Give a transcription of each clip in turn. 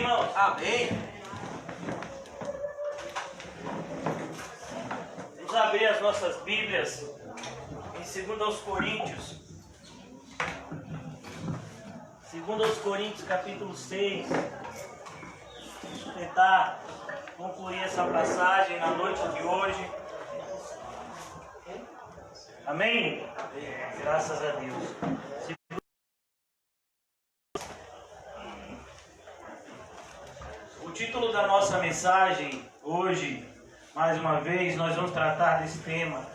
irmãos? Amém. Vamos abrir as nossas Bíblias em 2 Coríntios. 2 Coríntios, capítulo 6. Vamos tentar concluir essa passagem na noite de hoje. Amém? Graças a Deus. O título da nossa mensagem hoje, mais uma vez, nós vamos tratar desse tema,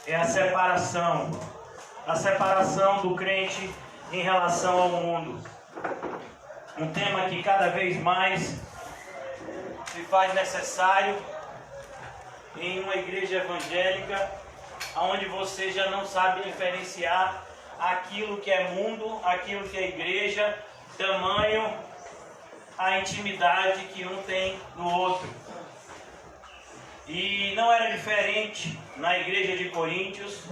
é a separação do crente em relação ao mundo. Um tema que cada vez mais se faz necessário em uma igreja evangélica, onde você já não sabe diferenciar aquilo que é mundo, aquilo que é igreja, tamanho a intimidade que um tem no outro. E não era diferente na igreja de Coríntios.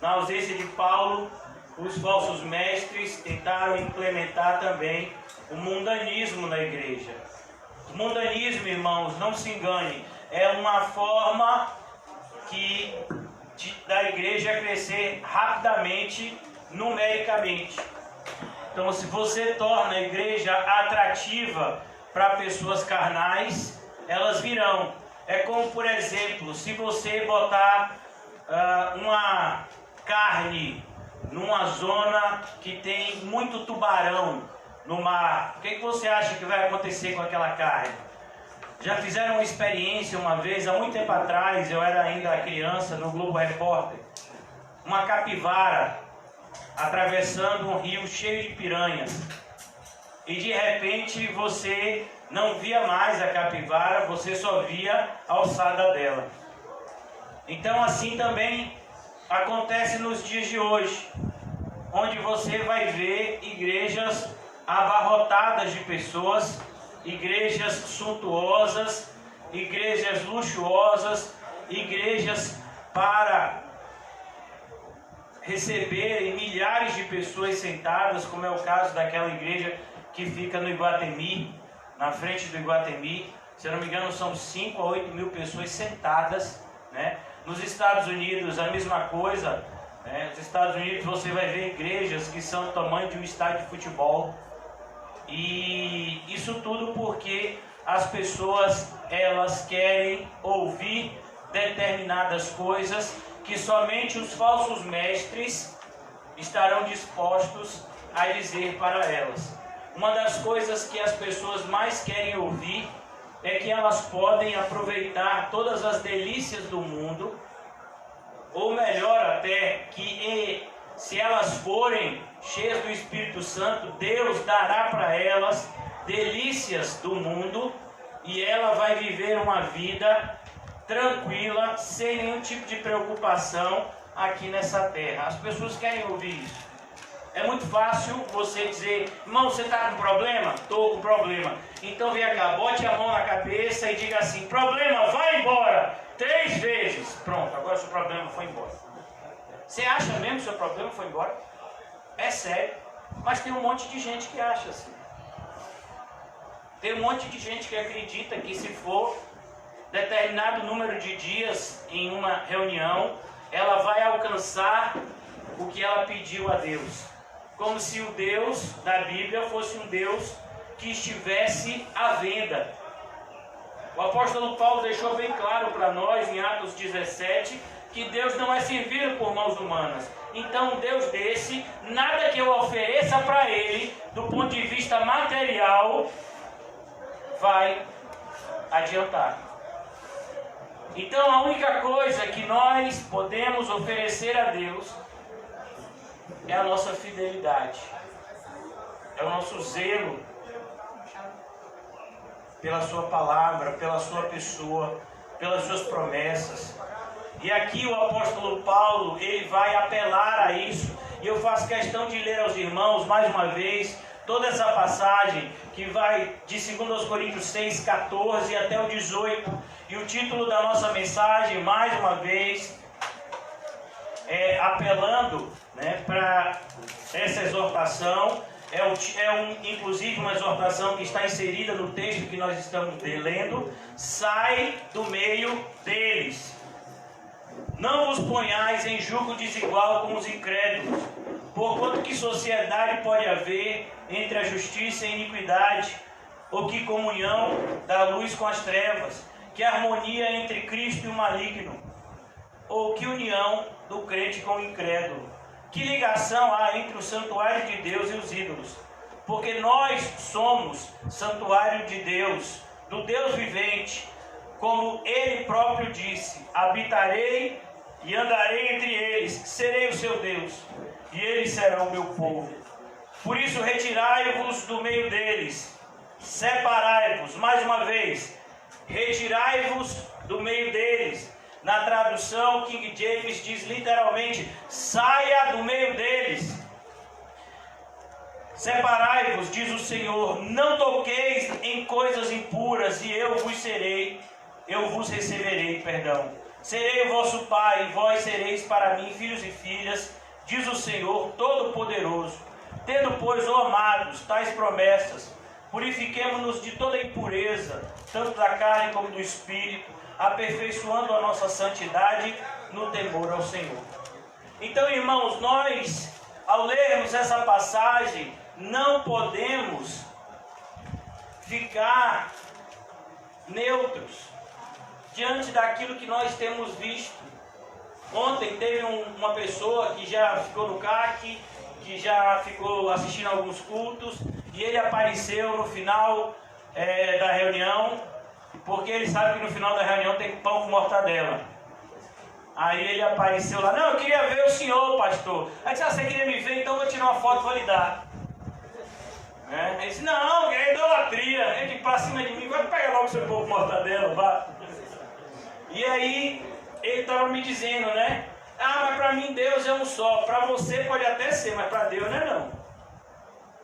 Na ausência de Paulo, os falsos mestres tentaram implementar também o mundanismo na igreja. O mundanismo, irmãos, não se engane, é uma forma da igreja crescer rapidamente, numericamente. Então, se você torna a igreja atrativa para pessoas carnais, elas virão. É como, por exemplo, se você botar uma carne numa zona que tem muito tubarão no mar, o que você acha que vai acontecer com aquela carne? Já fizeram uma experiência uma vez, há muito tempo atrás, eu era ainda criança, no Globo Repórter, uma capivara atravessando um rio cheio de piranhas, e de repente você não via mais a capivara, você só via a alçada dela. Então assim também acontece nos dias de hoje, onde você vai ver igrejas abarrotadas de pessoas, igrejas suntuosas, igrejas luxuosas, igrejas para receberem milhares de pessoas sentadas, como é o caso daquela igreja que fica no Iguatemi, na frente do Iguatemi. Se eu não me engano, são 5 a 8 mil pessoas sentadas, né? Nos Estados Unidos, a mesma coisa, né? Nos Estados Unidos você vai ver igrejas que são do tamanho de um estádio de futebol. E isso tudo porque as pessoas, elas querem ouvir determinadas coisas que somente os falsos mestres estarão dispostos a dizer para elas. Uma das coisas que as pessoas mais querem ouvir é que elas podem aproveitar todas as delícias do mundo, ou melhor até, que se elas forem cheias do Espírito Santo, Deus dará para elas delícias do mundo e ela vai viver uma vida tranquila, sem nenhum tipo de preocupação aqui nessa terra. As pessoas querem ouvir isso. É muito fácil você dizer: irmão, você está com problema? Estou com problema. Então vem cá, bote a mão na cabeça e diga assim: problema, vai embora. 3 vezes. Pronto, agora seu problema foi embora. Você acha mesmo que seu problema foi embora? É sério. Mas tem um monte de gente que acha assim. Tem um monte de gente que acredita que se for determinado número de dias em uma reunião, ela vai alcançar o que ela pediu a Deus. Como se o Deus da Bíblia fosse um Deus que estivesse à venda. O apóstolo Paulo deixou bem claro para nós em Atos 17 que Deus não é servido por mãos humanas. Então um Deus desse, nada que eu ofereça para ele, do ponto de vista material, vai adiantar. Então a única coisa que nós podemos oferecer a Deus é a nossa fidelidade, é o nosso zelo pela sua palavra, pela sua pessoa, pelas suas promessas. E aqui o apóstolo Paulo, ele vai apelar a isso, e eu faço questão de ler aos irmãos mais uma vez toda essa passagem que vai de 2 Coríntios 6, 14 até o 18. E o título da nossa mensagem, mais uma vez, apelando, né, para essa exortação, inclusive uma exortação que está inserida no texto que nós estamos lendo. Sai do meio deles. Não vos ponhais em julgo desigual com os incrédulos, porquanto que sociedade pode haver entre a justiça e a iniquidade, ou que comunhão da luz com as trevas, que harmonia entre Cristo e o maligno, ou que união do crente com o incrédulo. Que ligação há entre o santuário de Deus e os ídolos? Porque nós somos santuário de Deus, do Deus vivente, como Ele próprio disse: habitarei e andarei entre eles, serei o seu Deus, e eles serão o meu povo. Por isso retirai-vos do meio deles, separai-vos, mais uma vez, retirai-vos do meio deles. Na tradução King James diz literalmente: saia do meio deles. Separai-vos, diz o Senhor, não toqueis em coisas impuras, e eu vos receberei, Serei o vosso pai, e vós sereis para mim filhos e filhas, diz o Senhor Todo-Poderoso. Tendo, pois, ó amados, tais promessas, purifiquemo-nos de toda impureza, tanto da carne como do espírito, aperfeiçoando a nossa santidade no temor ao Senhor. Então, irmãos, nós, ao lermos essa passagem, não podemos ficar neutros diante daquilo que nós temos visto. Ontem teve uma pessoa que já ficou no CAC, que já ficou assistindo alguns cultos, e ele apareceu no final da reunião, porque ele sabe que no final da reunião tem pão com mortadela. Aí ele apareceu lá: não, eu queria ver o senhor, pastor. Aí disse: você queria me ver, então eu vou tirar uma foto e vou lhe dar. Ele disse: não, é idolatria, ele pra cima de mim, vai pegar logo o seu pão com mortadela, vá. E aí ele estava me dizendo, né? Mas para mim Deus é um só. Para você pode até ser, mas para Deus não é não.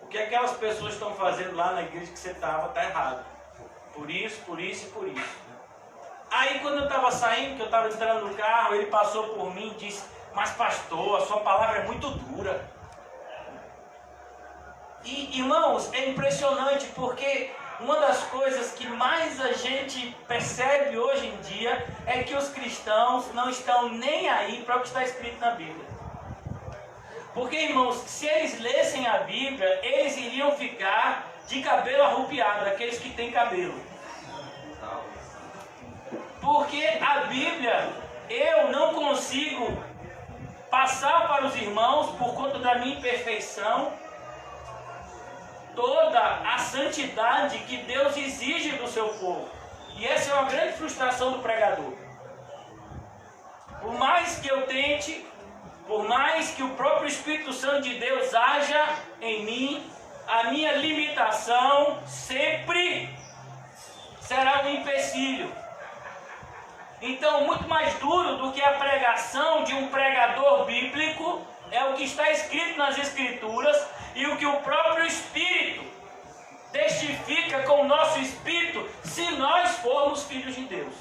O que aquelas pessoas estão fazendo lá na igreja que você estava, está errado. Por isso, por isso e por isso. Aí quando eu estava saindo, que eu estava entrando no carro, ele passou por mim e disse: mas pastor, a sua palavra é muito dura. E irmãos, é impressionante, porque uma das coisas que mais a gente percebe hoje em dia é que os cristãos não estão nem aí para o que está escrito na Bíblia. Porque, irmãos, se eles lessem a Bíblia, eles iriam ficar de cabelo arrupiado, aqueles que têm cabelo. Porque a Bíblia, eu não consigo passar para os irmãos, por conta da minha imperfeição, toda a santidade que Deus exige do seu povo. E essa é uma grande frustração do pregador. Por mais que eu tente, por mais que o próprio Espírito Santo de Deus haja em mim, a minha limitação sempre será um empecilho. Então, muito mais duro do que a pregação de um pregador bíblico é o que está escrito nas Escrituras e o que o próprio Espírito testifica com o nosso Espírito, se nós formos filhos de Deus.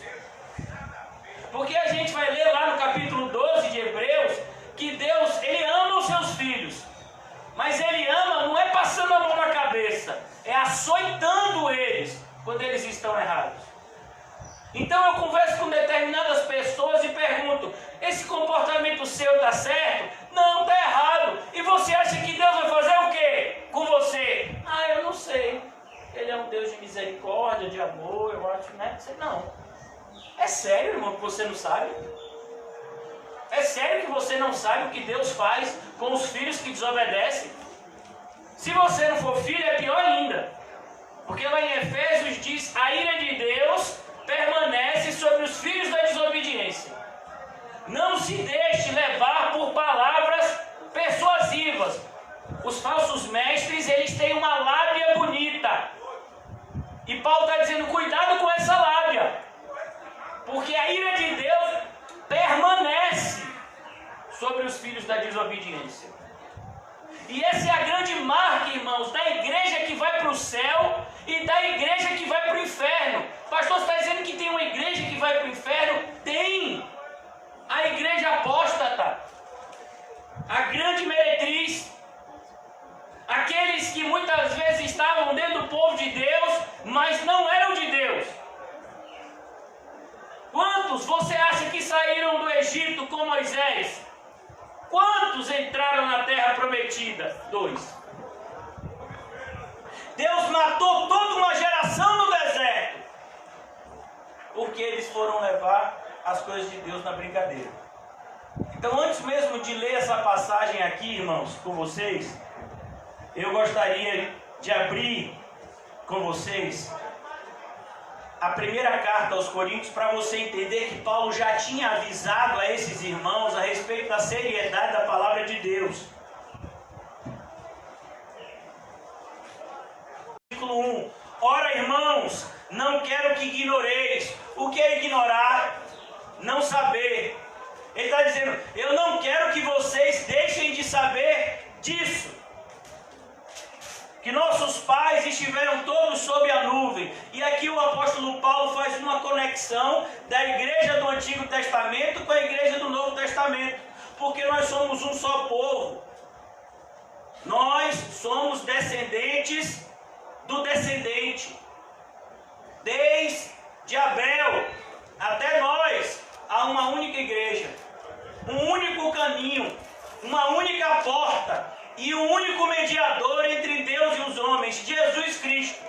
Porque a gente vai ler lá no capítulo 12 de Hebreus que Deus, Ele ama os seus filhos, mas Ele ama não é passando a mão na cabeça, é açoitando eles quando eles estão errados. Então eu converso com determinadas pessoas e pergunto: esse comportamento seu está certo? Não, está errado. E você acha que Deus vai fazer o quê com você? Eu não sei. Ele é um Deus de misericórdia, de amor, eu acho, né? Não. É sério, irmão, que você não sabe? É sério que você não sabe o que Deus faz com os filhos que desobedecem? Se você não for filho, é pior ainda. Porque lá em Efésios diz: a ira de Deus permanece sobre os filhos da desobediência. Não se deixe levar por palavras persuasivas. Os falsos mestres, eles têm uma lábia bonita. E Paulo está dizendo: cuidado com essa lábia. Porque a ira de Deus permanece sobre os filhos da desobediência. E essa é a grande marca, irmãos, da igreja que vai para o céu e da igreja que vai para o inferno. Pastor, você está dizendo que tem uma igreja que vai para o inferno? Tem! A igreja apóstata, a grande meretriz, aqueles que mas não eram de Deus. Quantos você acha que saíram do Egito com Moisés? Quantos entraram na terra prometida? 2. Deus matou toda uma geração no deserto, porque eles foram levar as coisas de Deus na brincadeira. Então, antes mesmo de ler essa passagem aqui, irmãos, com vocês, eu gostaria de abrir com vocês a primeira carta aos Coríntios, para você entender que Paulo já tinha avisado a esses irmãos a respeito da seriedade da palavra de Deus. Versículo 1. Ora, irmãos, não quero que ignoreis. O que é ignorar? Não saber. Ele está dizendo, eu não quero que vocês deixem de saber disso. Que nossos pais estiveram todos sob a nuvem. E aqui o apóstolo Paulo faz uma conexão da igreja do Antigo Testamento com a igreja do Novo Testamento. Porque nós somos um só povo. Nós somos descendentes do descendente. Desde Abel até nós, há uma única igreja. Um único caminho, uma única porta e um único mediador entre Deus e os homens, Jesus Cristo.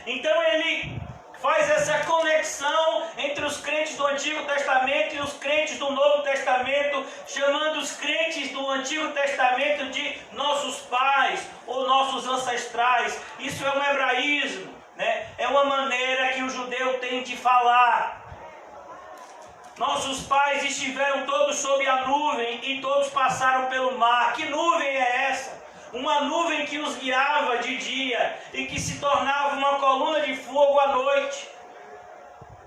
Então ele faz essa conexão entre os crentes do Antigo Testamento e os crentes do Novo Testamento, chamando os crentes do Antigo Testamento de nossos pais ou nossos ancestrais. Isso é um hebraísmo, né? É uma maneira que o judeu tem de falar. Nossos pais estiveram todos sob a nuvem e todos passaram pelo mar. Que nuvem é essa? Uma nuvem que os guiava de dia e que se tornava uma coluna de fogo à noite,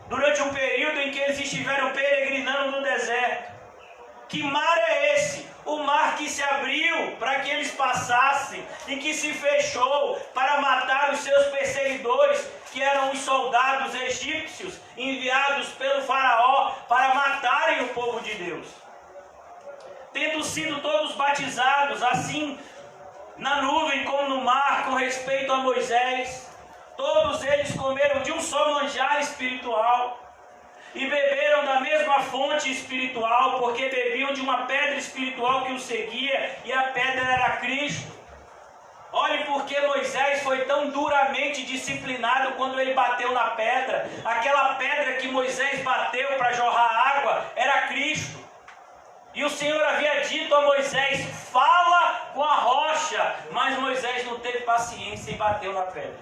durante um período em que eles estiveram peregrinando no deserto. Que mar é esse? O mar que se abriu para que eles passassem e que se fechou para matar os seus perseguidores, que eram os soldados egípcios enviados pelo faraó para matarem o povo de Deus. Tendo sido todos batizados, assim na nuvem como no mar, com respeito a Moisés, todos eles comeram de um só manjar espiritual e beberam da mesma fonte espiritual, porque bebiam de uma pedra espiritual que os seguia, e a pedra era Cristo. Olhe porque Moisés foi tão duramente disciplinado quando ele bateu na pedra. Aquela pedra que Moisés bateu para jorrar água era Cristo. E o Senhor havia dito a Moisés, fala com a rocha, mas Moisés não teve paciência e bateu na pedra.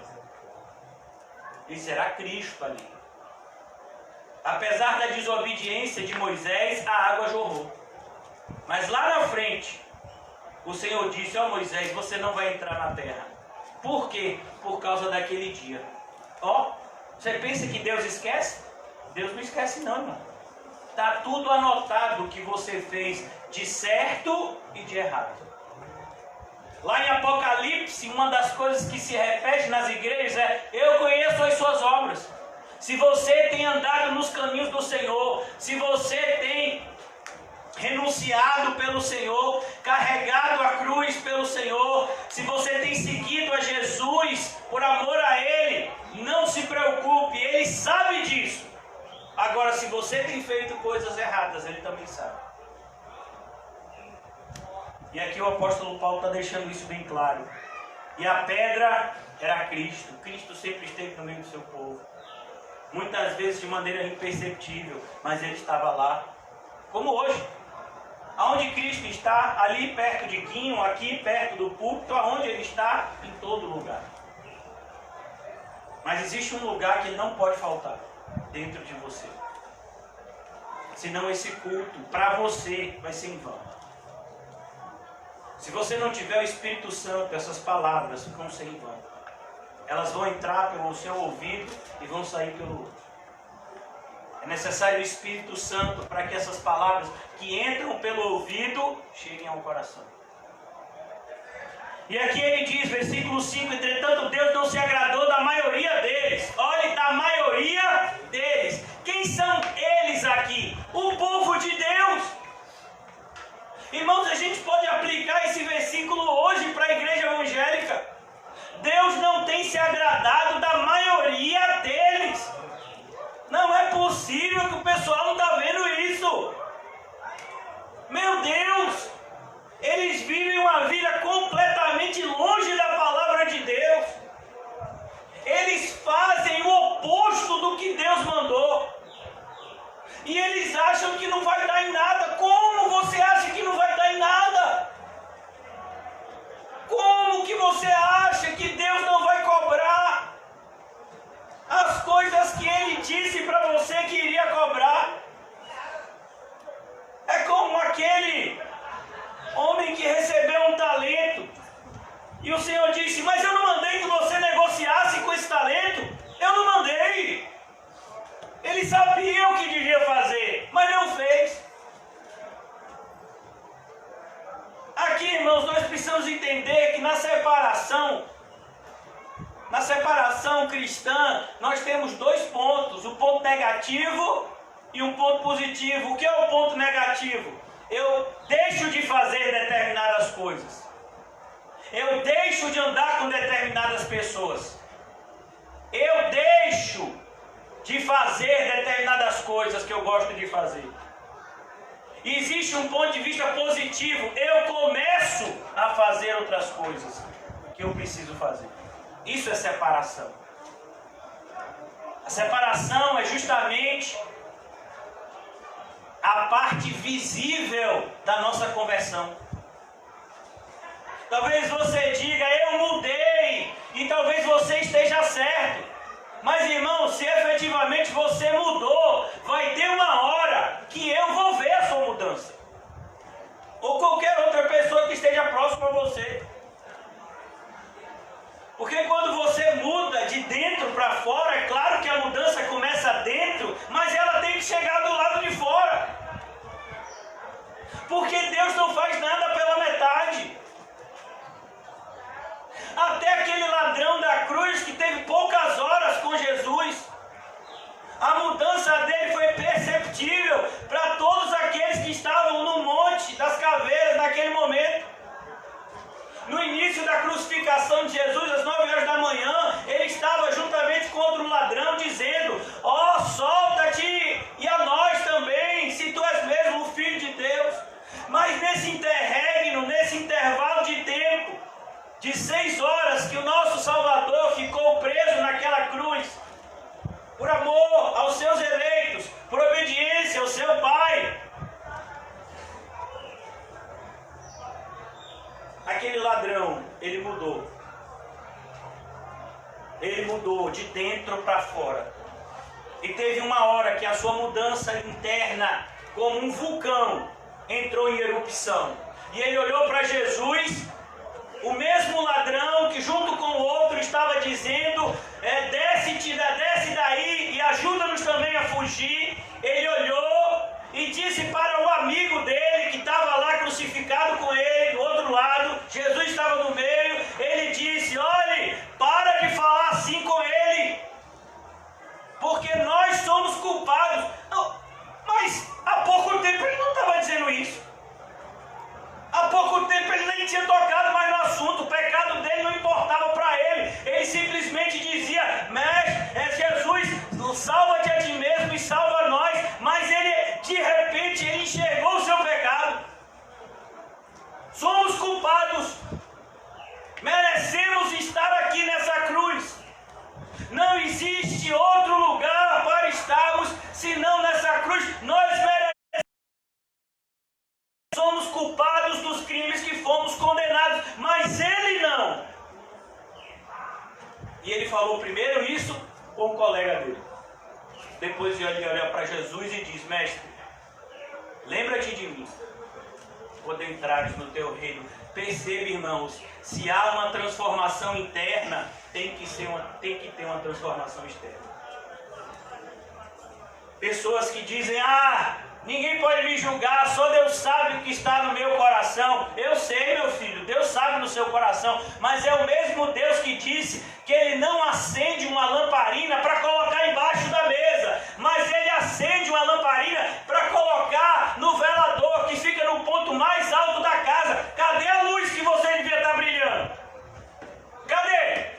Isso era Cristo ali. Apesar da desobediência de Moisés, a água jorrou. Mas lá na frente, o Senhor disse, ó Moisés, você não vai entrar na terra. Por quê? Por causa daquele dia. Ó, você pensa que Deus esquece? Deus não esquece não, irmão. Está tudo anotado o que você fez de certo e de errado. Lá em Apocalipse, uma das coisas que se repete nas igrejas é, eu conheço as suas obras. Se você tem andado nos caminhos do Senhor, se você tem renunciado pelo Senhor, carregado a cruz pelo Senhor, se você tem seguido a Jesus por amor a Ele, não se preocupe, Ele sabe disso. Agora, se você tem feito coisas erradas, Ele também sabe. E aqui o apóstolo Paulo está deixando isso bem claro. E a pedra era Cristo. Cristo sempre esteve no meio do seu povo. Muitas vezes de maneira imperceptível, mas Ele estava lá. Como hoje. Aonde Cristo está, ali perto de Quinho, aqui perto do púlpito, aonde Ele está, em todo lugar. Mas existe um lugar que Ele não pode faltar, dentro de você. Senão esse culto, para você, vai ser em vão. Se você não tiver o Espírito Santo, essas palavras vão ser em vão. Elas vão entrar pelo seu ouvido e vão sair pelo outro. É necessário o Espírito Santo para que essas palavras que entram pelo ouvido cheguem ao coração. E aqui ele diz, versículo 5, entretanto Deus não se agradou da maioria deles. Olhe, da maioria deles. Quem são eles aqui? O povo de Deus. Irmãos, a gente pode aplicar esse versículo hoje para a igreja evangélica. Deus não tem se agradado da maioria deles. Não é possível que o pessoal não está vendo isso. Meu Deus! Eles vivem uma vida completamente longe da palavra de Deus. Eles fazem o oposto do que Deus mandou. E eles acham que não vai dar em nada. Como você acha que não vai dar em nada? Como que você acha que Deus não vai cobrar as coisas que Ele disse para você que iria cobrar? É como aquele homem que recebeu um talento. E o Senhor disse, mas eu não mandei que você negociasse com esse talento. Eu não mandei. Ele sabia o que devia fazer, mas não fez. Aqui, irmãos, nós precisamos entender que na separação cristã, nós temos dois pontos, o ponto negativo e um ponto positivo. O que é o ponto negativo? Eu deixo de fazer determinadas coisas. Eu deixo de andar com determinadas pessoas. Eu deixo de fazer determinadas coisas que eu gosto de fazer. Existe um ponto de vista positivo. Eu começo a fazer outras coisas que eu preciso fazer. Isso é separação. A separação é justamente a parte visível da nossa conversão. Talvez você diga, eu mudei, e talvez você esteja certo. Mas, irmão, se efetivamente você mudou, vai ter uma hora que eu vou ver a sua mudança. Ou qualquer outra pessoa que esteja próxima a você. Porque quando você muda de dentro para fora, é claro que a mudança começa dentro, mas ela tem que chegar do lado de fora. Porque Deus não faz nada pela metade. Até aquele ladrão da cruz que teve poucas horas com Jesus, a mudança dele foi perceptível para todos aqueles que estavam no Monte das Caveiras naquele momento. No início da crucificação de Jesus, às 9 horas da manhã, ele estava juntamente com outro ladrão dizendo, ó, solta-te e a nós também, se tu és mesmo o Filho de Deus. Mas nesse interregno, nesse intervalo de tempo, de 6 horas que o nosso Salvador ficou preso naquela cruz, por amor aos seus eleitos, por obediência ao seu Pai, aquele ladrão, ele mudou. Ele mudou de dentro para fora. E teve uma hora que a sua mudança interna, como um vulcão, entrou em erupção. E ele olhou para Jesus, o mesmo ladrão que junto com o outro estava dizendo, desce daí e ajuda-nos também a fugir. Ele olhou e disse para o amigo dele que estava lá crucificado com ele, do outro lado, Jesus estava no meio, ele disse, olhe, para de falar assim com ele, porque nós somos culpados. Não, mas há pouco tempo ele não estava dizendo isso. Há pouco tempo ele nem tinha tocado mais no assunto, o pecado dele não importava para ele. Ele simplesmente dizia, mestre, Jesus, salva-te a ti mesmo e salva nós. Mas ele, de repente, ele enxergou o seu pecado. Somos culpados, merecemos estar aqui nessa cruz. Não existe outro lugar para estarmos senão nessa cruz. Nós merecemos. Somos culpados dos crimes que fomos condenados, mas ele não. E ele falou primeiro isso com o colega dele. Depois ele olha para Jesus e diz, mestre, lembra-te de mim quando entrares no teu reino. Percebe, irmãos, se há uma transformação interna, tem que ter uma transformação externa. Pessoas que dizem, ninguém pode me julgar, só Deus sabe o que está no meu coração. Eu sei, meu filho, Deus sabe no seu coração, mas é o mesmo Deus que disse que Ele não acende uma lamparina para colocar embaixo da mesa, mas Ele acende uma lamparina para colocar no velador, que fica no ponto mais alto da casa. Cadê a luz que você devia estar brilhando? Cadê?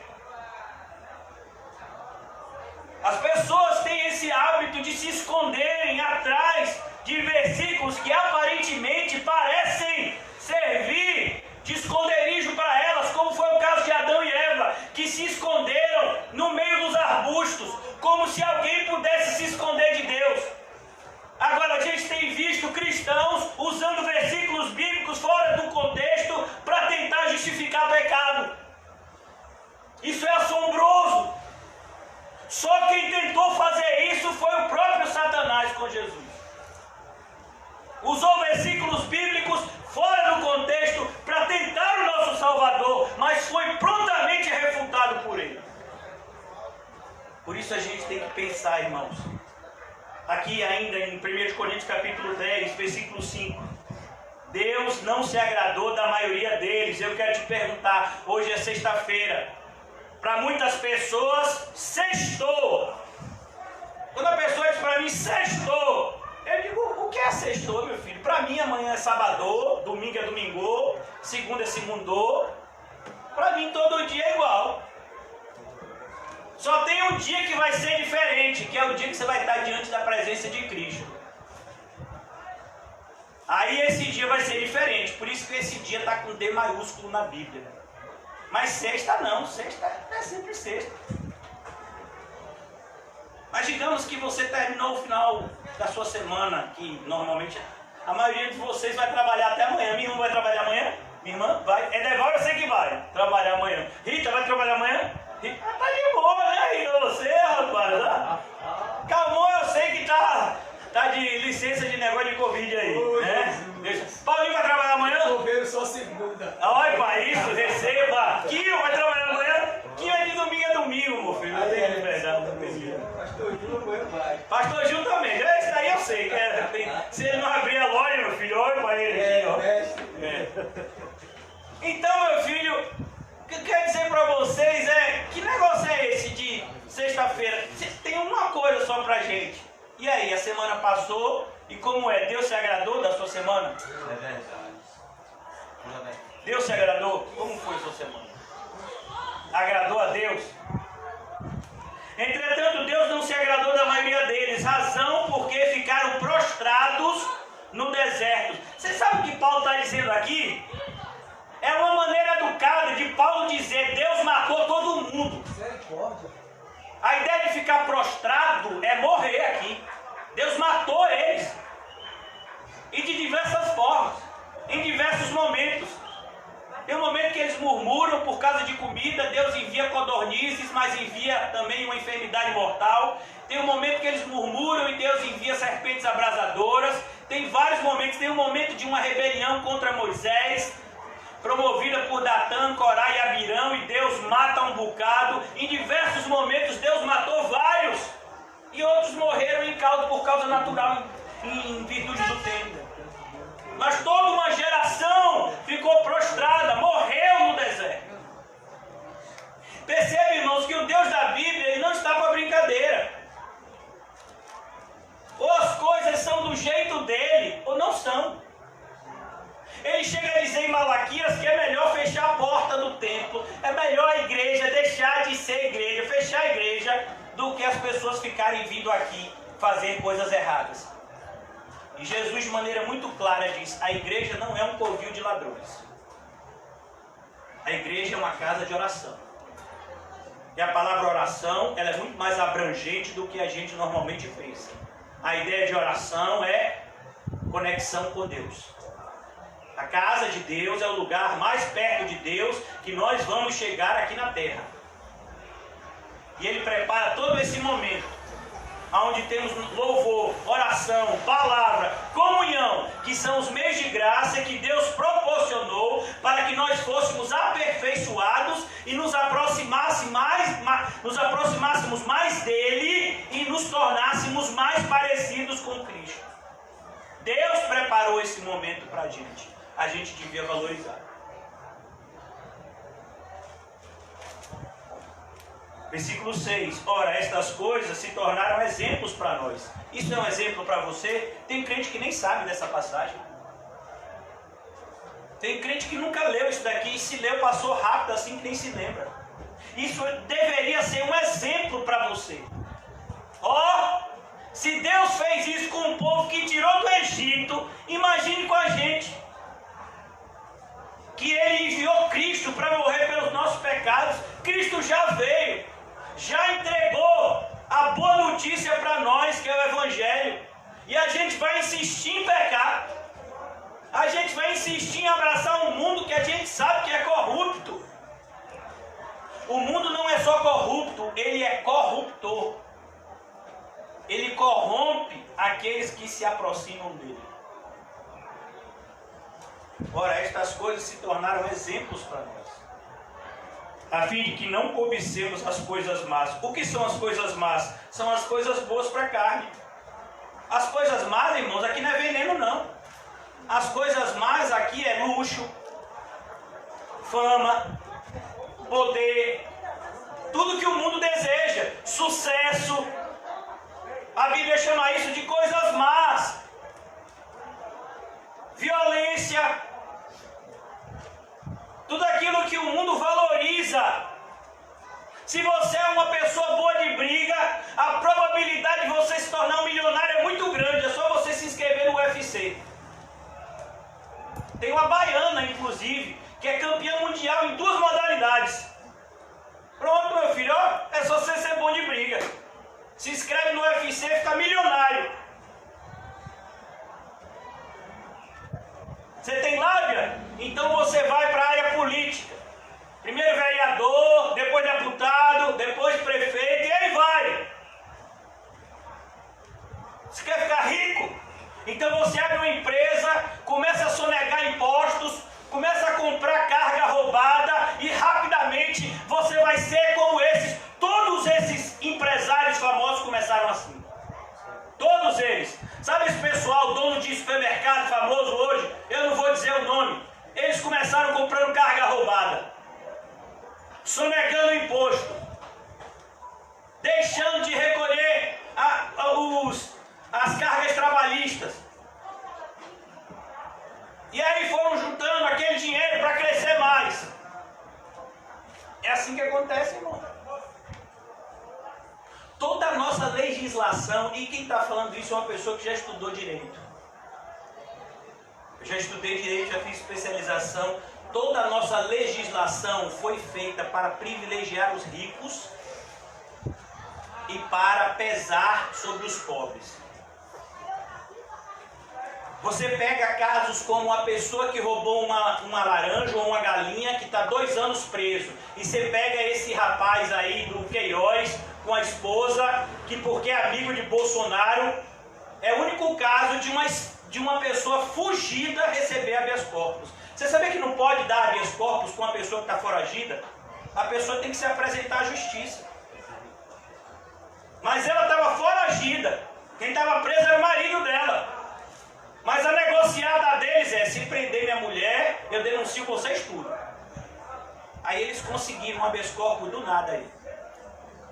Isso a gente tem que pensar, irmãos. Aqui ainda em 1 Coríntios capítulo 10, versículo 5. Deus não se agradou da maioria deles. Eu quero te perguntar, hoje é sexta-feira. Para muitas pessoas, sextou. Quando a pessoa diz para mim, sextou, eu digo, o que é sextou, meu filho? Para mim amanhã é sábado, domingo é domingo, segunda é segundô. Para mim todo dia é igual. Só tem um dia que vai ser diferente, que é o dia que você vai estar diante da presença de Cristo. Aí esse dia vai ser diferente, por isso que esse dia está com D maiúsculo na Bíblia. Mas sexta não, sexta é sempre sexta. Mas digamos que você terminou o final da sua semana, que normalmente a maioria de vocês vai trabalhar até amanhã. Minha irmã vai trabalhar amanhã? Minha irmã vai. Devolve, eu sei que vai trabalhar amanhã. Rita vai trabalhar amanhã? Rita tá de boa, né, Rita? Você, rapaz, tá? Calmou, eu sei que tá de licença de negócio de Covid aí, né? Paulinho vai trabalhar amanhã? Governo só segunda. Olha para isso, receba. Kio vai trabalhar amanhã? Kio é de domingo a domingo, meu filho. Não tem liberdade. Pastor Gil amanhã vai. Pastor Gil também. Esse daí eu sei. Se ele não abrir a loja, meu filho, olha para ele aqui, ó. Então, meu filho, o que eu quero dizer para vocês é, que negócio é esse de sexta-feira? Tem uma coisa só pra gente. E aí, a semana passou, e como é? Deus se agradou da sua semana? É verdade. Deus se agradou? Como foi sua semana? Agradou a Deus? Entretanto, Deus não se agradou da maioria deles, razão porque ficaram prostrados no deserto. Você sabe o que Paulo está dizendo aqui? É uma maneira educada de Paulo dizer, Deus matou todo mundo. A ideia de ficar prostrado é morrer aqui. Deus matou eles. E de diversas formas, em diversos momentos. Tem um momento que eles murmuram por causa de comida, Deus envia codornizes, mas envia também uma enfermidade mortal. Tem um momento que eles murmuram e Deus envia serpentes abrasadoras. Tem vários momentos, tem um momento de uma rebelião contra Moisés, promovida por Datã, Corá e Abirão, e Deus mata um bocado. Em diversos momentos Deus matou vários, e outros morreram por causa natural, em virtude do tempo. Mas toda uma geração ficou prostrada, morreu no deserto. Percebe, irmãos, que o Deus da Bíblia ele não está para brincadeira. Ou as coisas são do jeito dele, ou não são. Ele chega a dizer em Malaquias que é melhor fechar a porta do templo, é melhor a igreja deixar de ser igreja, fechar a igreja, do que as pessoas ficarem vindo aqui fazer coisas erradas. E Jesus de maneira muito clara diz, a igreja não é um covil de ladrões. A igreja é uma casa de oração. E a palavra oração, ela é muito mais abrangente do que a gente normalmente pensa. A ideia de oração é conexão com Deus. A casa de Deus é o lugar mais perto de Deus que nós vamos chegar aqui na terra. E Ele prepara todo esse momento, onde temos louvor, oração, palavra, comunhão, que são os meios de graça que Deus proporcionou para que nós fôssemos aperfeiçoados e nos aproximássemos mais dele e nos tornássemos mais parecidos com Cristo. Deus preparou esse momento para a gente devia valorizar. Versículo 6. Ora, estas coisas se tornaram exemplos para nós. Isso é um exemplo para você? Tem crente que nem sabe dessa passagem. Tem crente que nunca leu isso daqui, e se leu, passou rápido assim que nem se lembra. Isso deveria ser um exemplo para você. Se Deus fez isso com o povo que tirou do Egito, imagine com a gente. Que Ele enviou Cristo para morrer pelos nossos pecados. Cristo já veio, já entregou a boa notícia para nós, que é o Evangelho. E a gente vai insistir em pecar. A gente vai insistir em abraçar um mundo que a gente sabe que é corrupto. O mundo não é só corrupto, ele é corruptor. Ele corrompe aqueles que se aproximam dele. Ora, estas coisas se tornaram exemplos para nós. a fim de que não cobicemos as coisas más. O que são as coisas más? São as coisas boas para a carne. As coisas más, irmãos, aqui não é veneno não. As coisas más aqui é luxo, fama, poder, tudo que o mundo deseja, sucesso. A Bíblia chama isso de coisas más. Violência, tudo aquilo que o mundo valoriza. Se você é uma pessoa boa de briga, a probabilidade de você se tornar um milionário é muito grande. É só você se inscrever no UFC. Tem uma baiana, inclusive, que é campeã mundial em 2 modalidades. Pronto, meu filho, ó, é só você ser bom de briga. Se inscreve no UFC e fica milionário. Você tem lábia? Então você vai para a área política. Primeiro vereador, depois deputado, depois prefeito e aí vai. Você quer ficar rico? Então você abre uma empresa, começa a sonegar impostos, começa a comprar carga roubada e rapidamente você vai ser como esses. Todos esses empresários famosos começaram assim. Todos eles. Sabe esse pessoal, dono de supermercado famoso hoje? Eu não vou dizer o nome. Eles começaram comprando carga roubada, sonegando imposto, deixando de recolher as cargas trabalhistas. E aí foram juntando aquele dinheiro para crescer mais. É assim que acontece, irmão. Toda a nossa legislação, e quem está falando isso é uma pessoa que já estudou direito. Eu já estudei direito, já fiz especialização. Toda a nossa legislação foi feita para privilegiar os ricos e para pesar sobre os pobres. Você pega casos como a pessoa que roubou uma laranja ou uma galinha que está 2 anos preso. E você pega esse rapaz aí do Queiroz com a esposa, que porque é amigo de Bolsonaro, é o único caso de uma pessoa fugida receber habeas corpus. Você sabia que não pode dar habeas corpus com uma pessoa que está foragida? A pessoa tem que se apresentar à justiça. Mas ela estava foragida. Quem estava preso era o marido dela. Mas a negociada deles é: se prender minha mulher, eu denuncio vocês tudo. Aí eles conseguiram um habeas corpus do nada aí.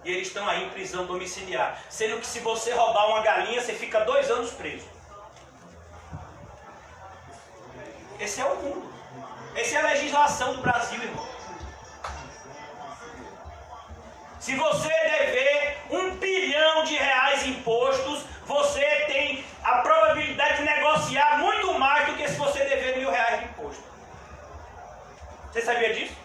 E eles estão aí em prisão domiciliar. Sendo que se você roubar uma galinha, você fica 2 anos preso. Esse é o mundo. Essa é a legislação do Brasil, irmão. Se você dever R$1 bilhão em impostos, você tem a probabilidade de negociar muito mais do que se você dever R$1.000 de imposto. Você sabia disso?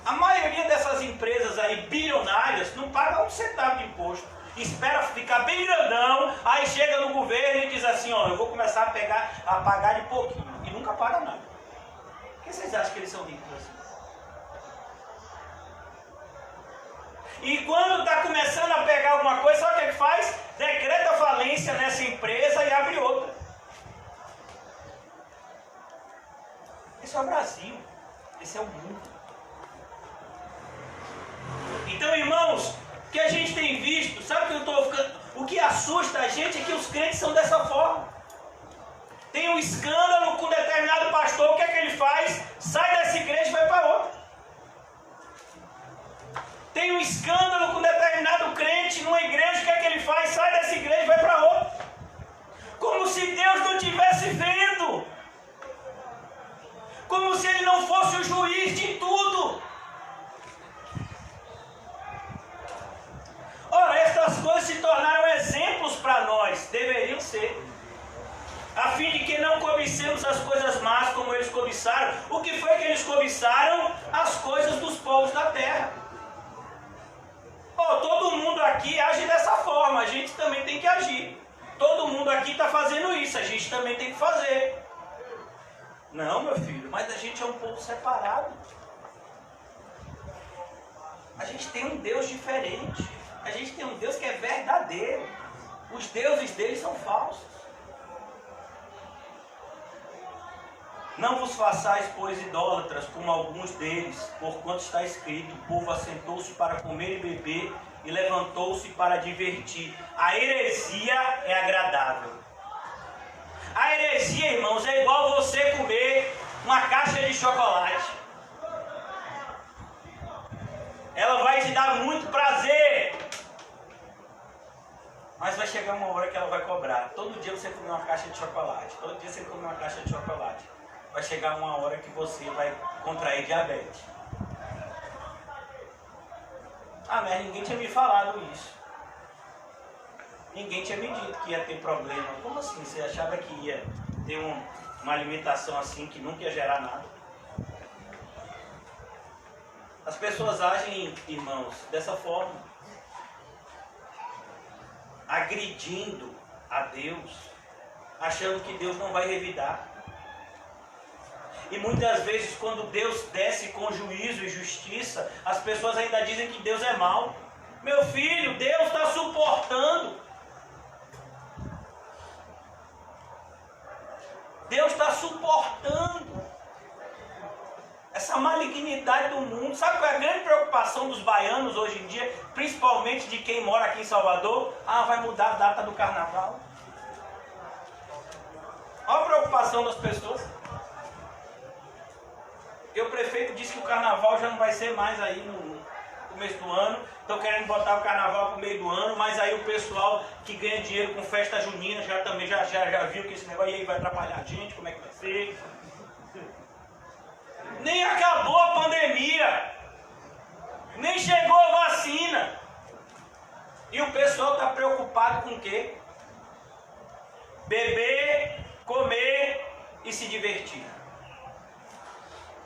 A maioria dessas empresas aí bilionárias não paga 1 centavo de imposto. Espera ficar bem grandão, aí chega no governo e diz assim: ó, eu vou começar a pagar de pouquinho. E nunca paga nada. Por que vocês acham que eles são ricos assim? E quando está começando a pegar alguma coisa, sabe o que ele faz? Decreta falência nessa empresa e abre outra. Esse é o Brasil. Esse é o mundo. Então, irmãos, o que a gente tem visto, sabe o que assusta a gente é que os crentes são dessa forma. Tem um escândalo com determinado pastor, o que é que ele faz? Sai dessa igreja e vai para outra. Tem um escândalo com determinado crente numa igreja, o que é que ele faz? Sai dessa igreja e vai para outra. Como se Deus não estivesse vendo. Como se Ele não fosse o juiz de tudo. Ora, estas coisas se tornaram exemplos para nós. Deveriam ser. A fim de que não cobicemos as coisas más como eles cobiçaram. O que foi que eles cobiçaram? As coisas dos povos da terra. Todo mundo aqui age dessa forma, a gente também tem que agir. Todo mundo aqui está fazendo isso, a gente também tem que fazer. Não, meu filho, mas a gente é um povo separado. A gente tem um Deus diferente. A gente tem um Deus que é verdadeiro. Os deuses deles são falsos. Não vos façais, pois, idólatras, como alguns deles, porquanto está escrito: o povo assentou-se para comer e beber, e levantou-se para divertir. A heresia é agradável. A heresia, irmãos, é igual você comer uma caixa de chocolate. Ela vai te dar muito prazer, mas vai chegar uma hora que ela vai cobrar. Todo dia você comer uma caixa de chocolate. Todo dia você comer uma caixa de chocolate. Vai chegar uma hora que você vai contrair diabetes. Ah, mas ninguém tinha me falado isso. Ninguém tinha me dito que ia ter problema. Como assim? Você achava que ia ter uma alimentação assim que nunca ia gerar nada? As pessoas agem, irmãos, dessa forma. Agredindo a Deus, achando que Deus não vai revidar. E muitas vezes, quando Deus desce com juízo e justiça, as pessoas ainda dizem que Deus é mau. Meu filho, Deus está suportando. Deus está suportando essa malignidade do mundo. Sabe qual é a grande preocupação dos baianos hoje em dia, principalmente de quem mora aqui em Salvador? Ah, vai mudar a data do carnaval. Olha a preocupação das pessoas. Porque o prefeito disse que o carnaval já não vai ser mais aí no começo do ano. Estão querendo botar o carnaval para o meio do ano, mas aí o pessoal que ganha dinheiro com festa junina já viu que esse negócio aí vai atrapalhar a gente, como é que vai ser? Nem acabou a pandemia, nem chegou a vacina, e o pessoal está preocupado com o quê? Beber, comer e se divertir.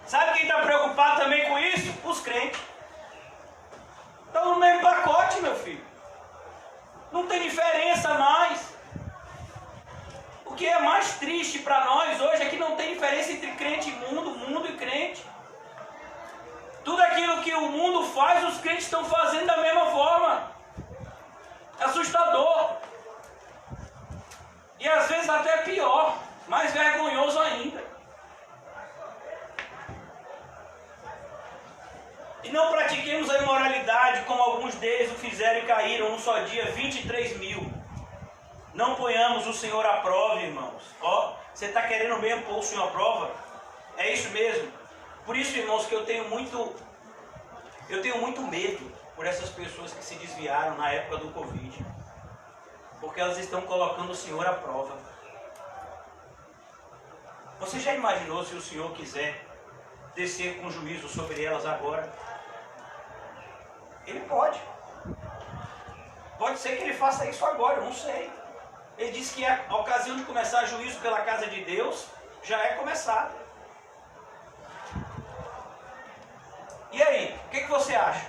Sabe quem está preocupado também com isso? Os crentes. Estão no mesmo pacote, meu filho. Não tem diferença mais. O que é mais triste para nós hoje é que não tem diferença entre crente e mundo e crente. Tudo aquilo que o mundo faz, os crentes estão fazendo da mesma forma. É assustador. E às vezes até pior, mais vergonhoso ainda. E não pratiquemos a imoralidade como alguns deles o fizeram e caíram num só dia 23 mil. Não ponhamos o Senhor à prova, irmãos. Ó, você está querendo mesmo pôr o Senhor à prova? É isso mesmo. Por isso, irmãos, que eu tenho muito medo por essas pessoas que se desviaram na época do Covid. Porque elas estão colocando o Senhor à prova. Você já imaginou se o Senhor quiser descer com juízo sobre elas agora? Ele pode. Pode ser que ele faça isso agora, eu não sei. Ele disse que a ocasião de começar juízo pela casa de Deus já é começada. E aí, o que você acha?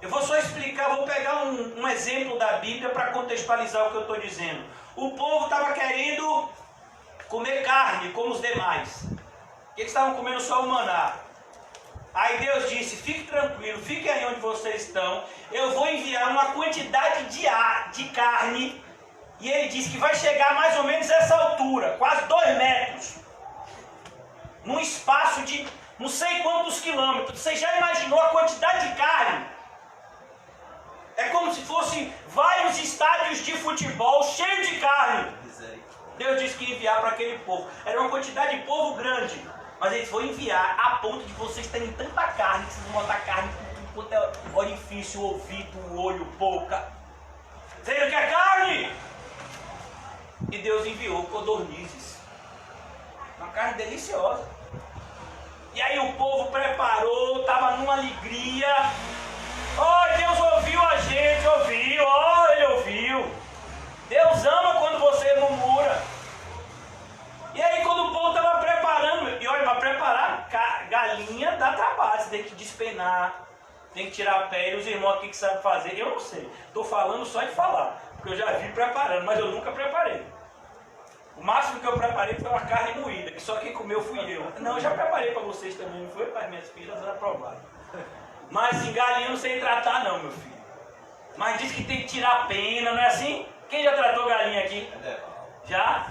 Eu vou só explicar, vou pegar um exemplo da Bíblia para contextualizar o que eu estou dizendo. O povo estava querendo comer carne como os demais. Eles estavam comendo só o maná. Aí Deus disse: fique tranquilo, fique aí onde vocês estão. Eu vou enviar uma quantidade de carne. E ele disse que vai chegar mais ou menos essa altura, quase 2 metros. Num espaço de não sei quantos quilômetros. Você já imaginou a quantidade de carne? É como se fossem vários estádios de futebol cheios de carne. Deus disse que ia enviar para aquele povo. Era uma quantidade de povo grande. Mas eles vão enviar a ponto de vocês terem tanta carne que vocês vão botar carne por quanto é orifício, ouvido, olho, boca. Vocês não querem carne? E Deus enviou codornizes. Uma carne deliciosa. E aí o povo preparou, estava numa alegria. Oh, Deus ouviu a gente, ouviu. Oh, Ele ouviu. Deus ama quando você murmura. E aí quando o povo estava preparando, e olha, para preparar galinha dá trabalho, você tem que despenar, tem que tirar a pele, os irmãos aqui que sabem fazer, eu não sei, estou falando só de falar, porque eu já vi preparando, mas eu nunca preparei. O máximo que eu preparei foi uma carne moída, que só quem comeu fui eu. Não, eu já preparei para vocês também, não foi para as minhas filhas, era provável. Mas assim, galinha não sei tratar não, meu filho. Mas diz que tem que tirar a pena, não é assim? Quem já tratou galinha aqui? Já?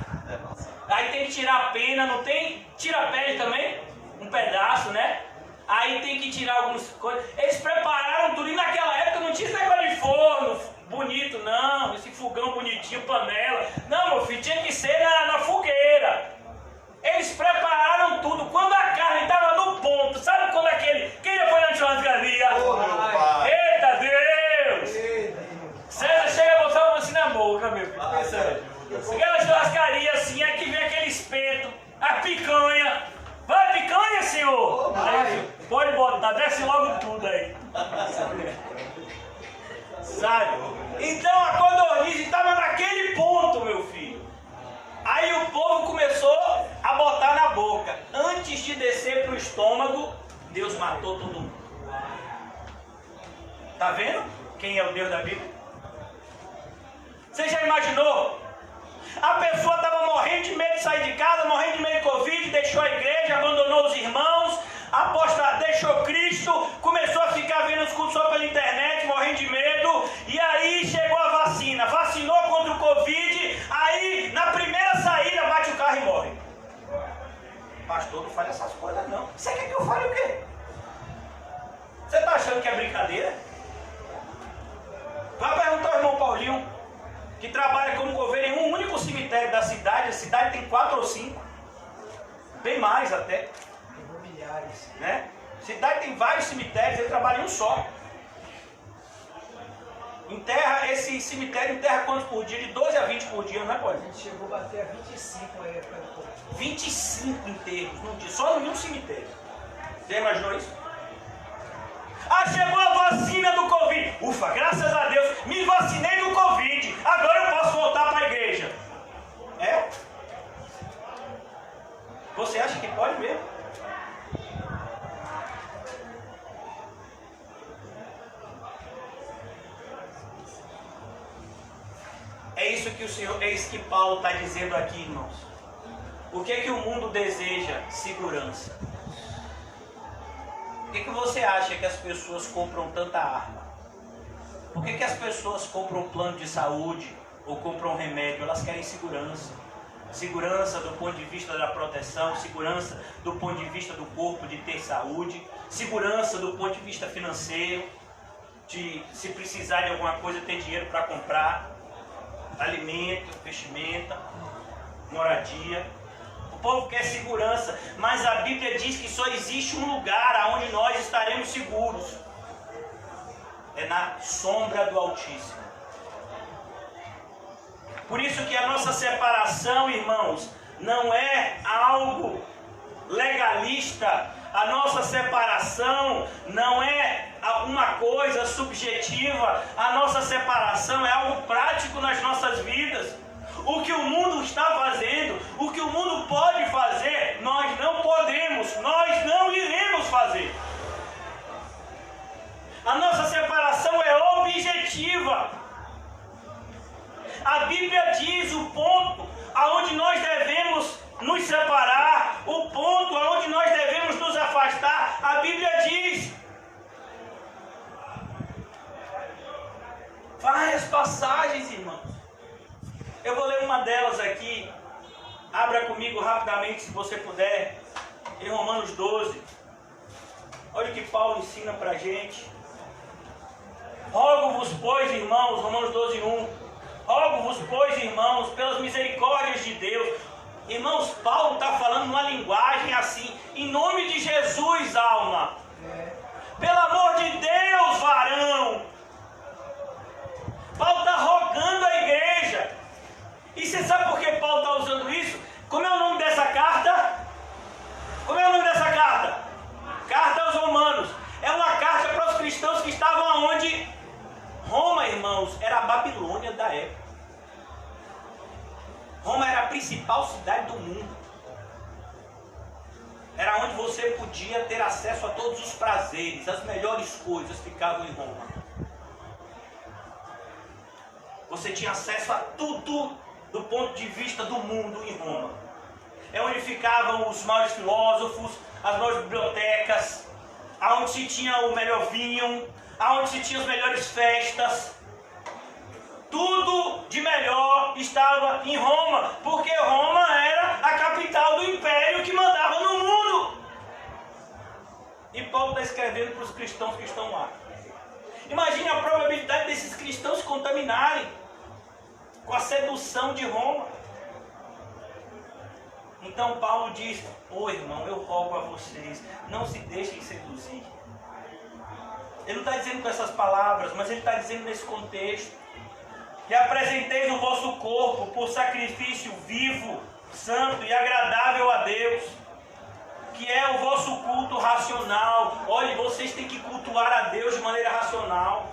Aí tem que tirar a pena, não tem? Tira a pele também, um pedaço, né? Aí tem que tirar algumas coisas. Eles prepararam tudo e naquela época não tinha esse negócio de forno bonito, não. Esse fogão bonitinho, panela. Não, meu filho, tinha que ser na fogueira. Eles prepararam tudo. Quando a carne estava no ponto, sabe quando aquele... Quem já foi na churrascaria? Eita Deus! César chega a botar uma assim na boca, meu filho. Aquela churrascaria assim, aqui vem aquele espeto, a picanha. Vai, picanha, senhor! Aí, pode botar, desce logo tudo aí. Sabe? Então a codorniz estava naquele ponto, meu filho. Aí o povo começou a botar na boca. Antes de descer para o estômago, Deus matou todo mundo. Tá vendo quem é o Deus da Bíblia? Você já imaginou? A pessoa estava morrendo de medo de sair de casa, morrendo de medo de Covid, deixou a igreja, abandonou os irmãos, deixou Cristo, começou a ficar vendo os cultos só pela internet, morrendo de medo, e aí chegou a vacina, vacinou contra o Covid, aí na primeira saída bate o carro e morre. Pastor, não fale essas coisas não. Você quer que eu fale o quê? Você está achando que é brincadeira? Vai perguntar ao irmão Paulinho, que trabalha como coveiro em um único cemitério da cidade. A cidade tem 4 ou 5, bem mais até, né? A cidade tem vários cemitérios, ele trabalha em um só. Enterra, esse cemitério enterra quantos por dia? De 12 a 20 por dia, não é, Paulo? A gente chegou a bater a 25 na época do Covid. 25 enterros num dia, só em um cemitério. Você já imaginou isso? Ah, chegou a vacina do Covid. Ufa, graças a Deus, me vacinei do Covid. Agora eu posso voltar para a igreja. É? Você acha que pode mesmo? É isso que o Senhor, é isso que Paulo está dizendo aqui, irmãos. O que é que o mundo deseja? Segurança. Por que você acha que as pessoas compram tanta arma? Por que as pessoas compram plano de saúde ou compram remédio? Elas querem segurança. Segurança do ponto de vista da proteção, segurança do ponto de vista do corpo de ter saúde, segurança do ponto de vista financeiro, de se precisar de alguma coisa ter dinheiro para comprar, alimento, vestimenta, moradia. O povo quer segurança, mas a Bíblia diz que só existe um lugar onde nós estaremos seguros. É na sombra do Altíssimo. Por isso que a nossa separação, irmãos, não é algo legalista. A nossa separação não é uma coisa subjetiva. A nossa separação é algo prático nas nossas vidas. O que o mundo está fazendo, o que o mundo pode fazer, nós não podemos, nós não iremos fazer. A nossa separação é objetiva. A Bíblia diz o ponto aonde nós devemos nos separar, o ponto aonde nós devemos nos afastar. A Bíblia diz. Várias passagens, irmãos. Eu vou ler uma delas aqui. Abra comigo rapidamente, se você puder, em Romanos 12. Olha o que Paulo ensina para a gente. Rogo-vos, pois, irmãos, Romanos 12, 1. Rogo-vos, pois, irmãos, pelas misericórdias de Deus. Irmãos, Paulo está falando uma linguagem assim. Em nome de Jesus, alma. Pelo amor de Deus, varão. Paulo está rogando a igreja. E você sabe por que Paulo está usando isso? Como é o nome dessa carta? Como é o nome dessa carta? Carta aos Romanos. É uma carta para os cristãos que estavam aonde? Roma, irmãos, era a Babilônia da época. Roma era a principal cidade do mundo. Era onde você podia ter acesso a todos os prazeres, as melhores coisas ficavam em Roma. Você tinha acesso a tudo do ponto de vista do mundo em Roma. É onde ficavam os maiores filósofos, as maiores bibliotecas, aonde se tinha o melhor vinho, aonde se tinha as melhores festas. Tudo de melhor estava em Roma, porque Roma era a capital do império que mandava no mundo. E Paulo está escrevendo para os cristãos que estão lá. Imagine a probabilidade desses cristãos se contaminarem com a sedução de Roma. Então Paulo diz: ô irmão, eu rogo a vocês, não se deixem seduzir. Ele não está dizendo com essas palavras, mas ele está dizendo nesse contexto: que apresenteis o vosso corpo por sacrifício vivo, santo e agradável a Deus, que é o vosso culto racional. Olha, vocês têm que cultuar a Deus de maneira racional.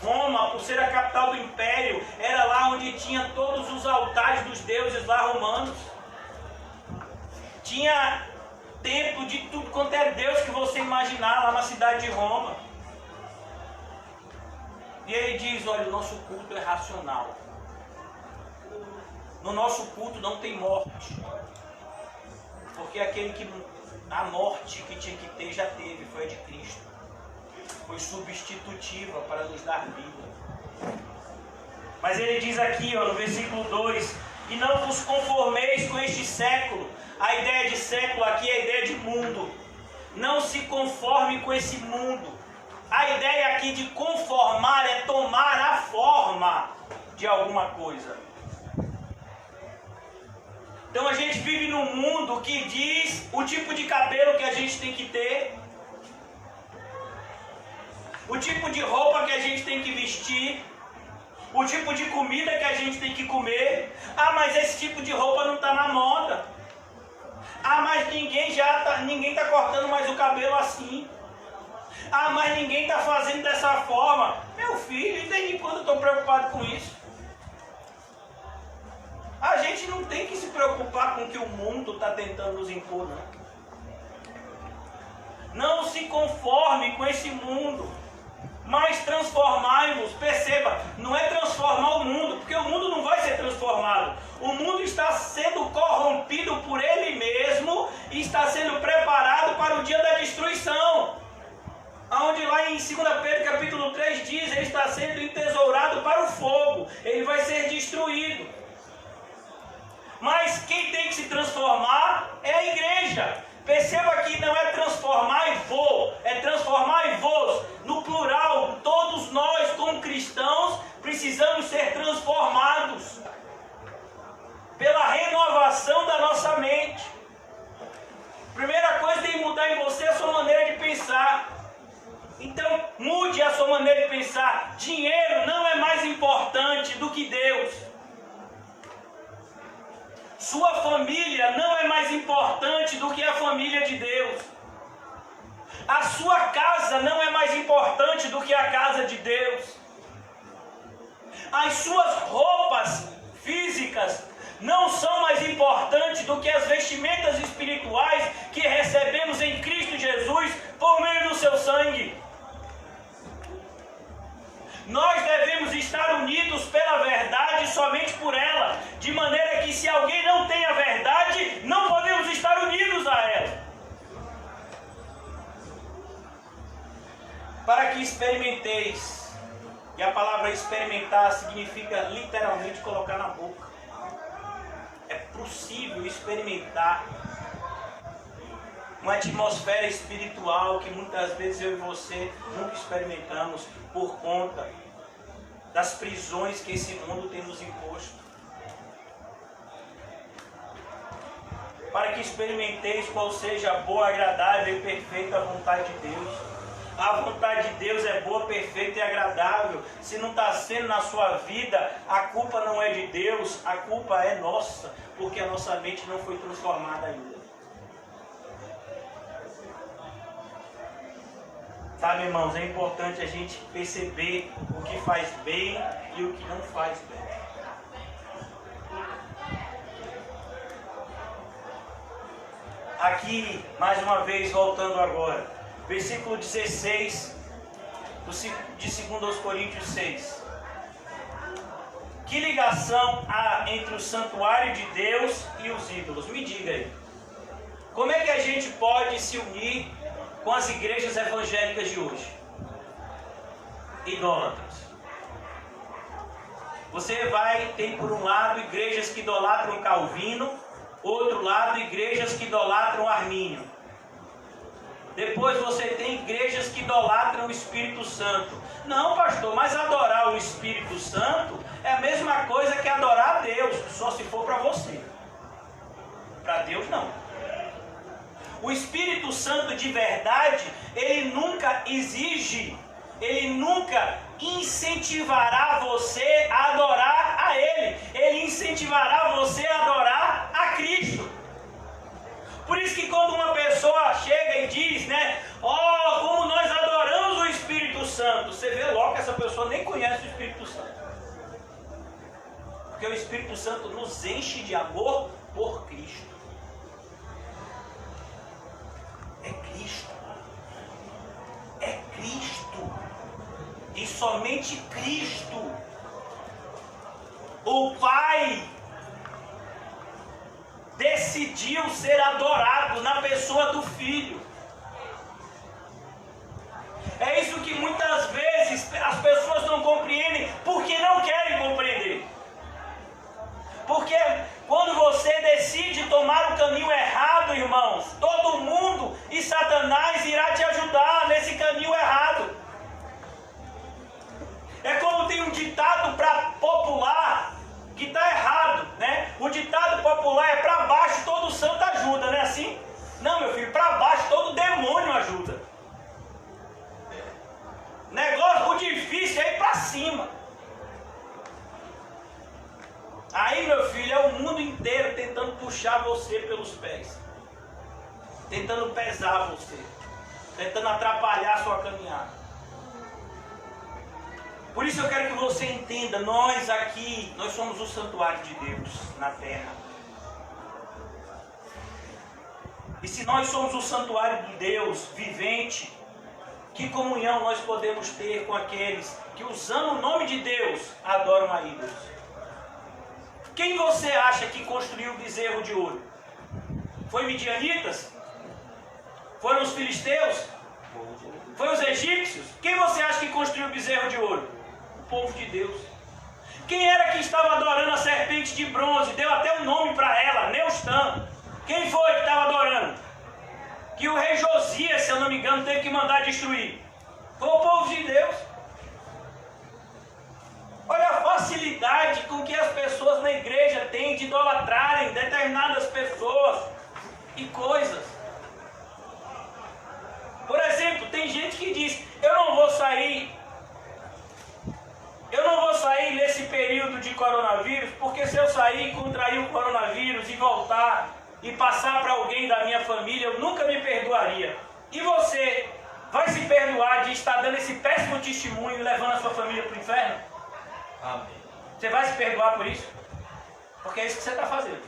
Roma, por ser a capital do império, era lá onde tinha todos os altares dos deuses lá romanos. Tinha templo de tudo quanto é Deus que você imaginar lá na cidade de Roma. E ele diz: olha, o nosso culto é racional. No nosso culto não tem morte. Porque a morte que tinha que ter já teve, foi a de Cristo. Foi substitutiva para nos dar vida. Mas ele diz aqui, no versículo 2: e não vos conformeis com este século. A ideia de século aqui é a ideia de mundo. Não se conforme com esse mundo. A ideia aqui de conformar é tomar a forma de alguma coisa. Então a gente vive num mundo que diz o tipo de cabelo que a gente tem que ter, o tipo de roupa que a gente tem que vestir, o tipo de comida que a gente tem que comer. Ah, mas esse tipo de roupa não está na moda. Ah, mas ninguém está cortando mais o cabelo assim. Ah, mas ninguém está fazendo dessa forma. Meu filho, desde quando eu estou preocupado com isso? A gente não tem que se preocupar com o que o mundo está tentando nos impor, não. Não se conforme com esse mundo, mas transformai-vos. Perceba, não é transformar o mundo, porque o mundo não vai ser transformado. O mundo está sendo corrompido por ele mesmo e está sendo preparado para o dia da destruição. Onde lá em 2 Pedro capítulo 3 diz: ele está sendo entesourado para o fogo, ele vai ser destruído. Mas quem tem que se transformar é a igreja. Perceba que não é transformai-vos, é transformai-vos. No plural, todos nós como cristãos precisamos ser transformados pela renovação da nossa mente. Primeira coisa, tem que mudar em você a sua maneira de pensar. Então mude a sua maneira de pensar. Dinheiro não é mais importante do que Deus. Sua família não é mais importante do que a família de Deus. A sua casa não é mais importante do que a casa de Deus. As suas roupas físicas não são mais importantes do que as vestimentas espirituais que recebemos em Cristo Jesus por meio do seu sangue. Nós devemos estar unidos pela verdade, somente por ela, de maneira que se alguém não tem a verdade, não podemos estar unidos a ela. Para que experimenteis, e a palavra experimentar significa literalmente colocar na boca. É possível experimentar uma atmosfera espiritual que muitas vezes eu e você nunca experimentamos por conta das prisões que esse mundo tem nos imposto. Para que experimenteis qual seja a boa, agradável e perfeita vontade de Deus. A vontade de Deus é boa, perfeita e agradável. Se não está sendo na sua vida, a culpa não é de Deus, a culpa é nossa, porque a nossa mente não foi transformada ainda. Sabe, irmãos, é importante a gente perceber o que faz bem e o que não faz bem. Aqui, mais uma vez, voltando agora, versículo 16 de 2 Coríntios 6. Que ligação há entre o santuário de Deus e os ídolos? Me diga aí. Como é que a gente pode se unir com as igrejas evangélicas de hoje? Idólatras. Você tem por um lado igrejas que idolatram Calvino, outro lado igrejas que idolatram Armínio. Depois você tem igrejas que idolatram o Espírito Santo. Não, pastor, mas adorar o Espírito Santo é a mesma coisa que adorar a Deus, só se for para você. Para Deus não. O Espírito Santo de verdade, ele nunca exige, ele nunca incentivará você a adorar a Ele. Ele incentivará você a adorar a Cristo. Por isso que quando uma pessoa chega e diz, né, como nós adoramos o Espírito Santo, você vê logo que essa pessoa nem conhece o Espírito Santo. Porque o Espírito Santo nos enche de amor por Cristo. É Cristo. É Cristo. E somente Cristo. O Pai decidiu ser adorado na pessoa do Filho. É isso que muitas vezes as pessoas não compreendem, porque não querem compreender. Porque quando você decide tomar o caminho errado, irmãos, todo mundo e Satanás irá te ajudar nesse caminho errado. É como tem um ditado popular que está errado, né? O ditado popular é para baixo todo santo ajuda, não é assim? Não, meu filho, para baixo todo demônio ajuda. O difícil é ir para cima. Aí, meu filho, é o mundo inteiro tentando puxar você pelos pés, tentando pesar você, tentando atrapalhar a sua caminhada. Por isso eu quero que você entenda, nós aqui, nós somos o santuário de Deus na terra. E se nós somos o santuário de Deus vivente, que comunhão nós podemos ter com aqueles que, usando o nome de Deus, adoram a ídolos? Quem você acha que construiu o bezerro de ouro? Foi midianitas? Foram os filisteus? Foi os egípcios? Quem você acha que construiu o bezerro de ouro? O povo de Deus. Quem era que estava adorando a serpente de bronze? Deu até um nome para ela, Neustã. Quem foi que estava adorando? Que o rei Josias, se eu não me engano, teve que mandar destruir. Foi o povo de Deus. Olha a facilidade com que as pessoas na igreja têm de idolatrarem determinadas pessoas e coisas. Por exemplo, tem gente que diz, eu não vou sair nesse período de coronavírus, porque se eu sair, contrair o coronavírus e voltar e passar para alguém da minha família, eu nunca me perdoaria. E você vai se perdoar de estar dando esse péssimo testemunho e levando a sua família para o inferno? Amém. Você vai se perdoar por isso? Porque é isso que você está fazendo.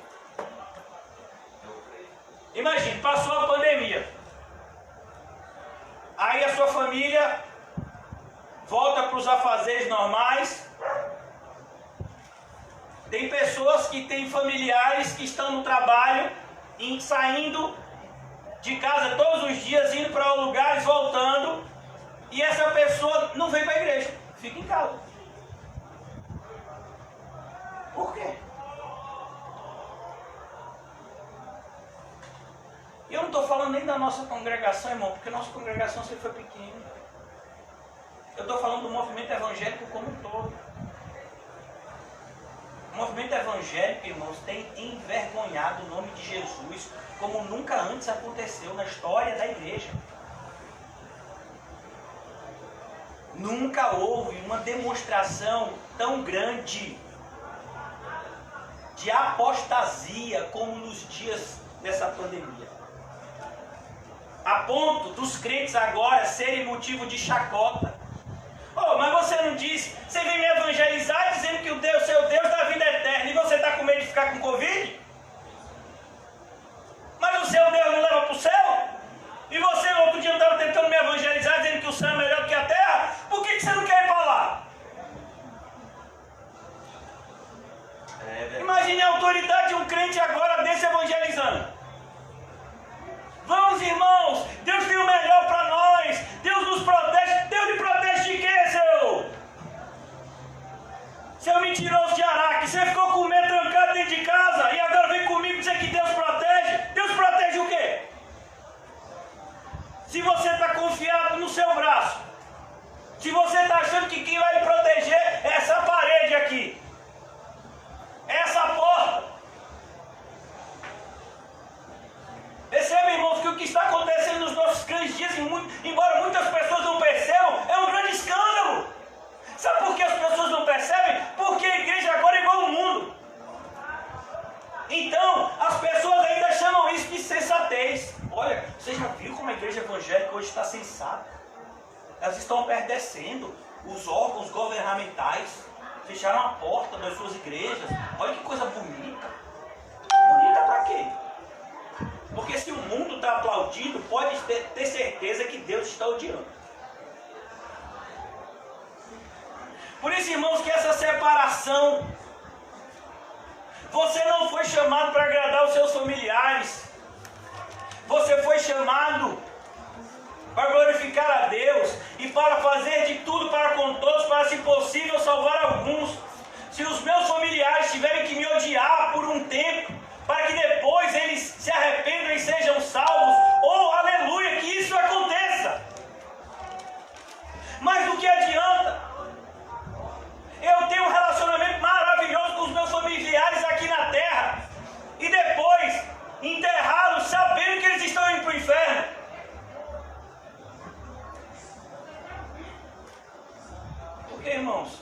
Imagine, passou a pandemia. Aí a sua família volta para os afazeres normais. Tem pessoas que têm familiares que estão no trabalho, saindo de casa todos os dias, indo para lugares, voltando. E essa pessoa não vem para a igreja, fica em casa. Por quê? Eu não estou falando nem da nossa congregação, irmão, porque nossa congregação sempre foi pequena. Eu estou falando do movimento evangélico como um todo. O movimento evangélico, irmãos, tem envergonhado o nome de Jesus como nunca antes aconteceu na história da igreja. Nunca houve uma demonstração tão grande de apostasia como nos dias dessa pandemia. A ponto dos crentes agora serem motivo de chacota. Mas você não disse, você vem me evangelizar dizendo que o Deus, seu Deus da vida eterna, e você está com medo de ficar com Covid? Mas o seu Deus não leva para o céu? E você no outro dia estava tentando me evangelizar dizendo que o céu é melhor do que a terra? Por que você não quer ir para lá? Imagine a autoridade de um crente agora desse evangelizando. Vamos, irmãos, Deus tem o melhor para nós, Deus nos protege. Deus me protege de quê, seu mentiroso? dias, embora muitas pessoas não percebam, é um grande escândalo. Sabe por que as pessoas não percebem? Porque a igreja agora é igual ao mundo. Então, as pessoas ainda chamam isso de sensatez. Olha, você já viu como a igreja evangélica hoje está sensata? Elas estão obedecendo. Os órgãos governamentais fecharam a porta das suas igrejas. Olha que coisa bonita. Bonita para quê? Porque se o mundo está aplaudindo, pode ter certeza que Deus está odiando. Por isso, irmãos, que essa separação, você não foi chamado para agradar os seus familiares. Você foi chamado para glorificar a Deus e para fazer de tudo para com todos, para, se possível, salvar alguns. Se os meus familiares tiverem que me odiar por um tempo, para que depois eles se arrependam e sejam salvos, oh, aleluia, que isso aconteça. Mas do que adianta eu ter um relacionamento maravilhoso com os meus familiares aqui na terra e depois enterrá-los sabendo que eles estão indo para o inferno? Porque, irmãos,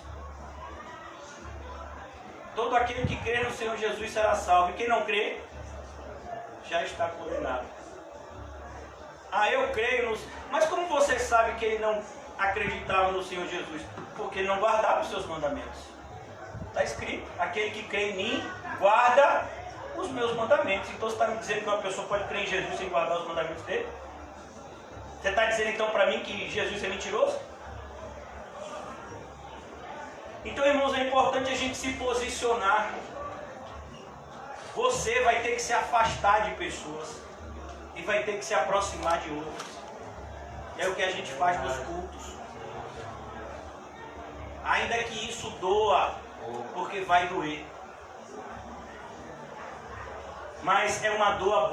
todo aquele que crê no Senhor Jesus será salvo, e quem não crê já está condenado. Eu creio Mas como você sabe que ele não acreditava no Senhor Jesus? Porque ele não guardava os seus mandamentos. Está escrito: aquele que crê em mim guarda os meus mandamentos. Então você está me dizendo que uma pessoa pode crer em Jesus sem guardar os mandamentos dele? Você está dizendo então para mim que Jesus é mentiroso? Então, irmãos, é importante a gente se posicionar. Você vai ter que se afastar de pessoas e vai ter que se aproximar de outras. É o que a gente faz nos cultos. Ainda que isso doa, porque vai doer. Mas é uma dor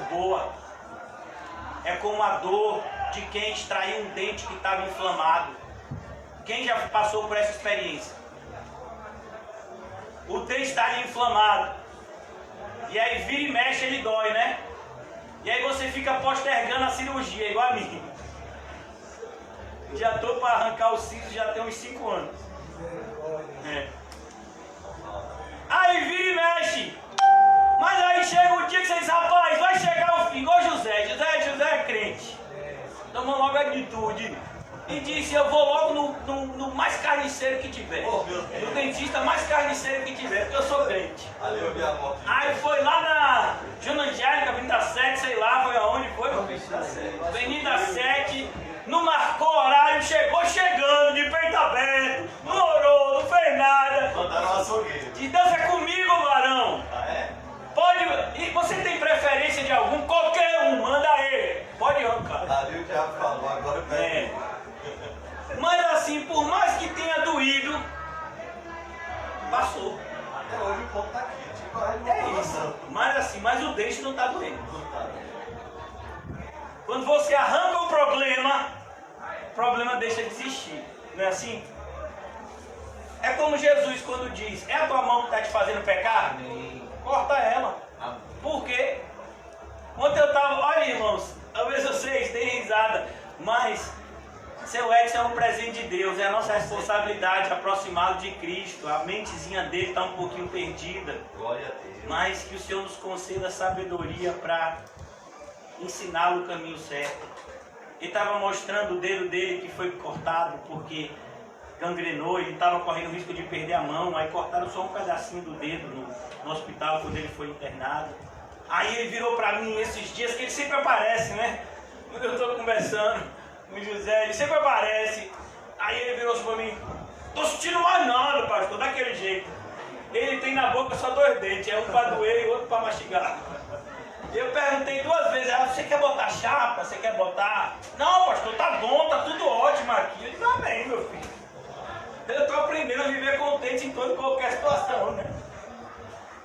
boa. É como a dor de quem extraiu um dente que estava inflamado. Quem já passou por essa experiência? O dente está ali inflamado. E aí vira e mexe, ele dói, né? E aí você fica postergando a cirurgia, igual a mim. Já estou para arrancar o siso, já tem uns 5 anos. Aí vira e mexe. Mas aí chega o dia que você diz: rapaz, vai chegar o fim, igual José. José é crente. Toma logo a atitude. E disse: eu vou logo no mais carniceiro que tiver. No dentista mais carniceiro que tiver, porque eu sou crente. Aí foi lá na Jona Angélica, Avenida 7, sei lá, foi aonde foi? Avenida 7, não marcou horário, chegou chegando, de peito aberto, não orou, não fez nada. Mandaram um açougueiro. E Deus é comigo, varão. Pode. E você tem preferência de algum? Qualquer um, manda ele. Pode arrancar. Ali o diabo falou, agora pega. Mas assim, por mais que tenha doído, passou. Até hoje o povo está aqui. É isso. Mas o dente não está doendo. Quando você arranca o problema deixa de existir. Não é assim? É como Jesus quando diz: é a tua mão que está te fazendo pecar? Corta ela. Por quê? Ontem eu estava... Olha, irmãos, talvez vocês tenham risada, mas seu Edson é um presente de Deus. É a nossa responsabilidade aproximá-lo de Cristo. A mentezinha dele está um pouquinho perdida. Glória a Deus. Mas que o Senhor nos conceda sabedoria para ensiná-lo o caminho certo. Ele estava mostrando o dedo dele que foi cortado porque gangrenou, ele estava correndo risco de perder a mão. Aí cortaram só um pedacinho do dedo no hospital quando ele foi internado. Aí ele virou para mim esses dias, que ele sempre aparece, né? Quando eu estou conversando com o José, ele sempre aparece. Aí ele virou para mim: tô sentindo mais nada, pastor, daquele jeito. Ele tem na boca só 2 dentes, é um para doer e outro para mastigar. Eu perguntei 2 vezes: você quer botar chapa? Você quer botar? Não, pastor, tá bom, tá tudo ótimo aqui. Eu disse: amém, meu filho. Eu estou aprendendo a viver contente em toda e qualquer situação, né?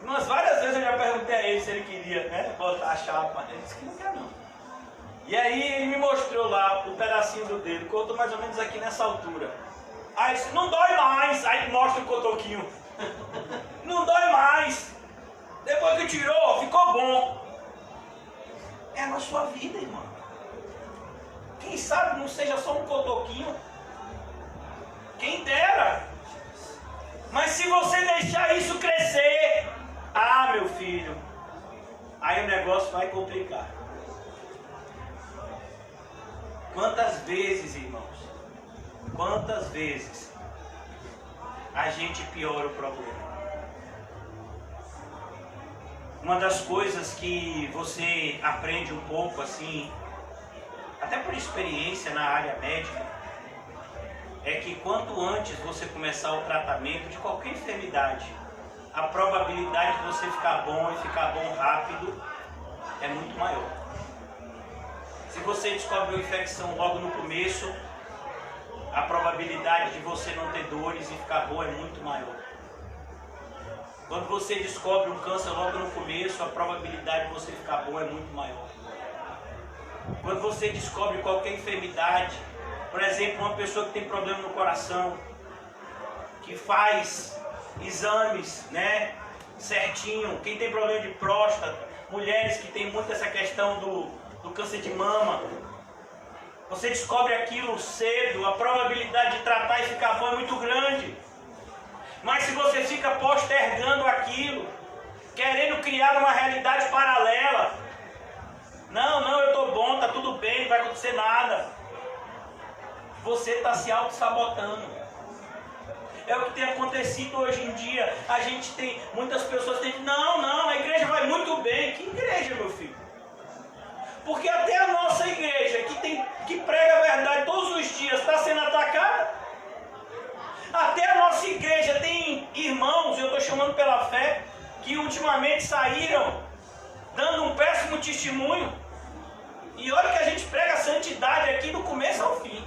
Mas várias vezes eu já perguntei a ele se ele queria, né, botar a chapa. Ele disse que não quer, não. E aí ele me mostrou lá o pedacinho do dedo, cortou mais ou menos aqui nessa altura. Aí disse: não dói mais. Aí mostra o cotoquinho. Não dói mais. Depois que tirou, ficou bom. É na sua vida, irmão. quem sabe não seja só um cotoquinho. Quem dera. Mas se você deixar isso crescer, meu filho, aí o negócio vai complicar. Quantas vezes, irmãos, quantas vezes a gente piora o problema? Uma das coisas que você aprende um pouco assim, até por experiência na área médica, é que quanto antes você começar o tratamento de qualquer enfermidade, a probabilidade de você ficar bom e ficar bom rápido é muito maior. Se você descobre uma infecção logo no começo, a probabilidade de você não ter dores e ficar bom é muito maior. Quando você descobre um câncer logo no começo, a probabilidade de você ficar bom é muito maior. Quando você descobre qualquer enfermidade, por exemplo, uma pessoa que tem problema no coração, que faz exames, né, certinho, quem tem problema de próstata, mulheres que têm muito essa questão do câncer de mama, você descobre aquilo cedo, a probabilidade de tratar e ficar bom é muito grande. Mas se você fica postergando aquilo, querendo criar uma realidade paralela, não, eu estou bom, está tudo bem, não vai acontecer nada, você está se auto-sabotando. É o que tem acontecido hoje em dia. A gente tem, muitas pessoas dizem, não, a igreja vai muito bem. Que igreja, meu filho? Porque até a nossa igreja, que prega a verdade todos os dias, está sendo atacada. Até a nossa igreja tem irmãos, eu estou chamando pela fé, que ultimamente saíram dando um péssimo testemunho. E olha que a gente prega a santidade aqui do começo ao fim.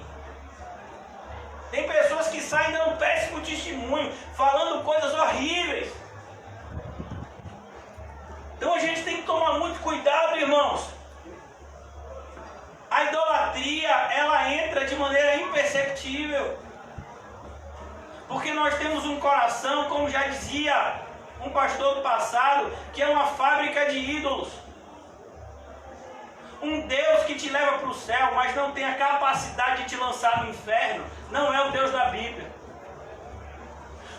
Tem pessoas que saem dando um péssimo testemunho, falando coisas horríveis. Então a gente tem que tomar muito cuidado, irmãos. A idolatria, ela entra de maneira imperceptível. Porque nós temos um coração, como já dizia um pastor do passado, que é uma fábrica de ídolos. Um Deus que te leva para o céu, mas não tem a capacidade de te lançar no inferno, não é o Deus da Bíblia.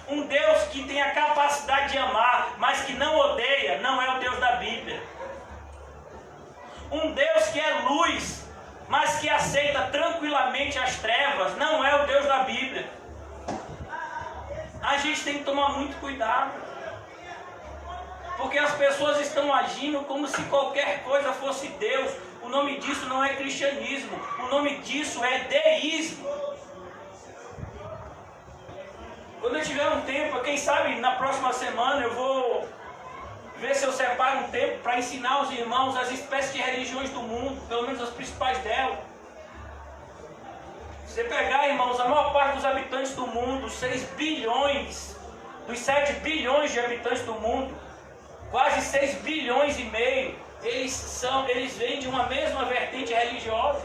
Um Deus que tem a capacidade de amar, mas que não odeia, não é o Deus da Bíblia. Um Deus que é luz, mas que aceita tranquilamente as trevas, não é o Deus da Bíblia. A gente tem que tomar muito cuidado, porque as pessoas estão agindo como se qualquer coisa fosse Deus. O nome disso não é cristianismo, o nome disso é deísmo. Quando eu tiver um tempo, quem sabe na próxima semana eu vou ver se eu separo um tempo para ensinar os irmãos as espécies de religiões do mundo, pelo menos as principais delas. Você pegar, irmãos, a maior parte dos habitantes do mundo, 6 bilhões, dos 7 bilhões de habitantes do mundo, quase 6 bilhões e meio, eles vêm de uma mesma vertente religiosa.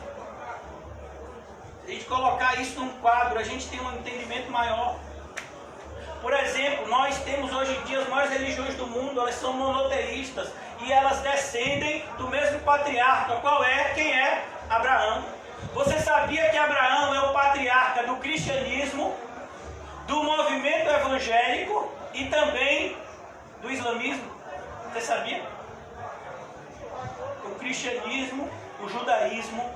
Se a gente colocar isso num quadro, a gente tem um entendimento maior. Por exemplo, nós temos hoje em dia as maiores religiões do mundo, elas são monoteístas e elas descendem do mesmo patriarca. Qual é? Quem é? Abraão. Você sabia que Abraão é o patriarca do cristianismo, do movimento evangélico e também do islamismo? Você sabia? O cristianismo, o judaísmo,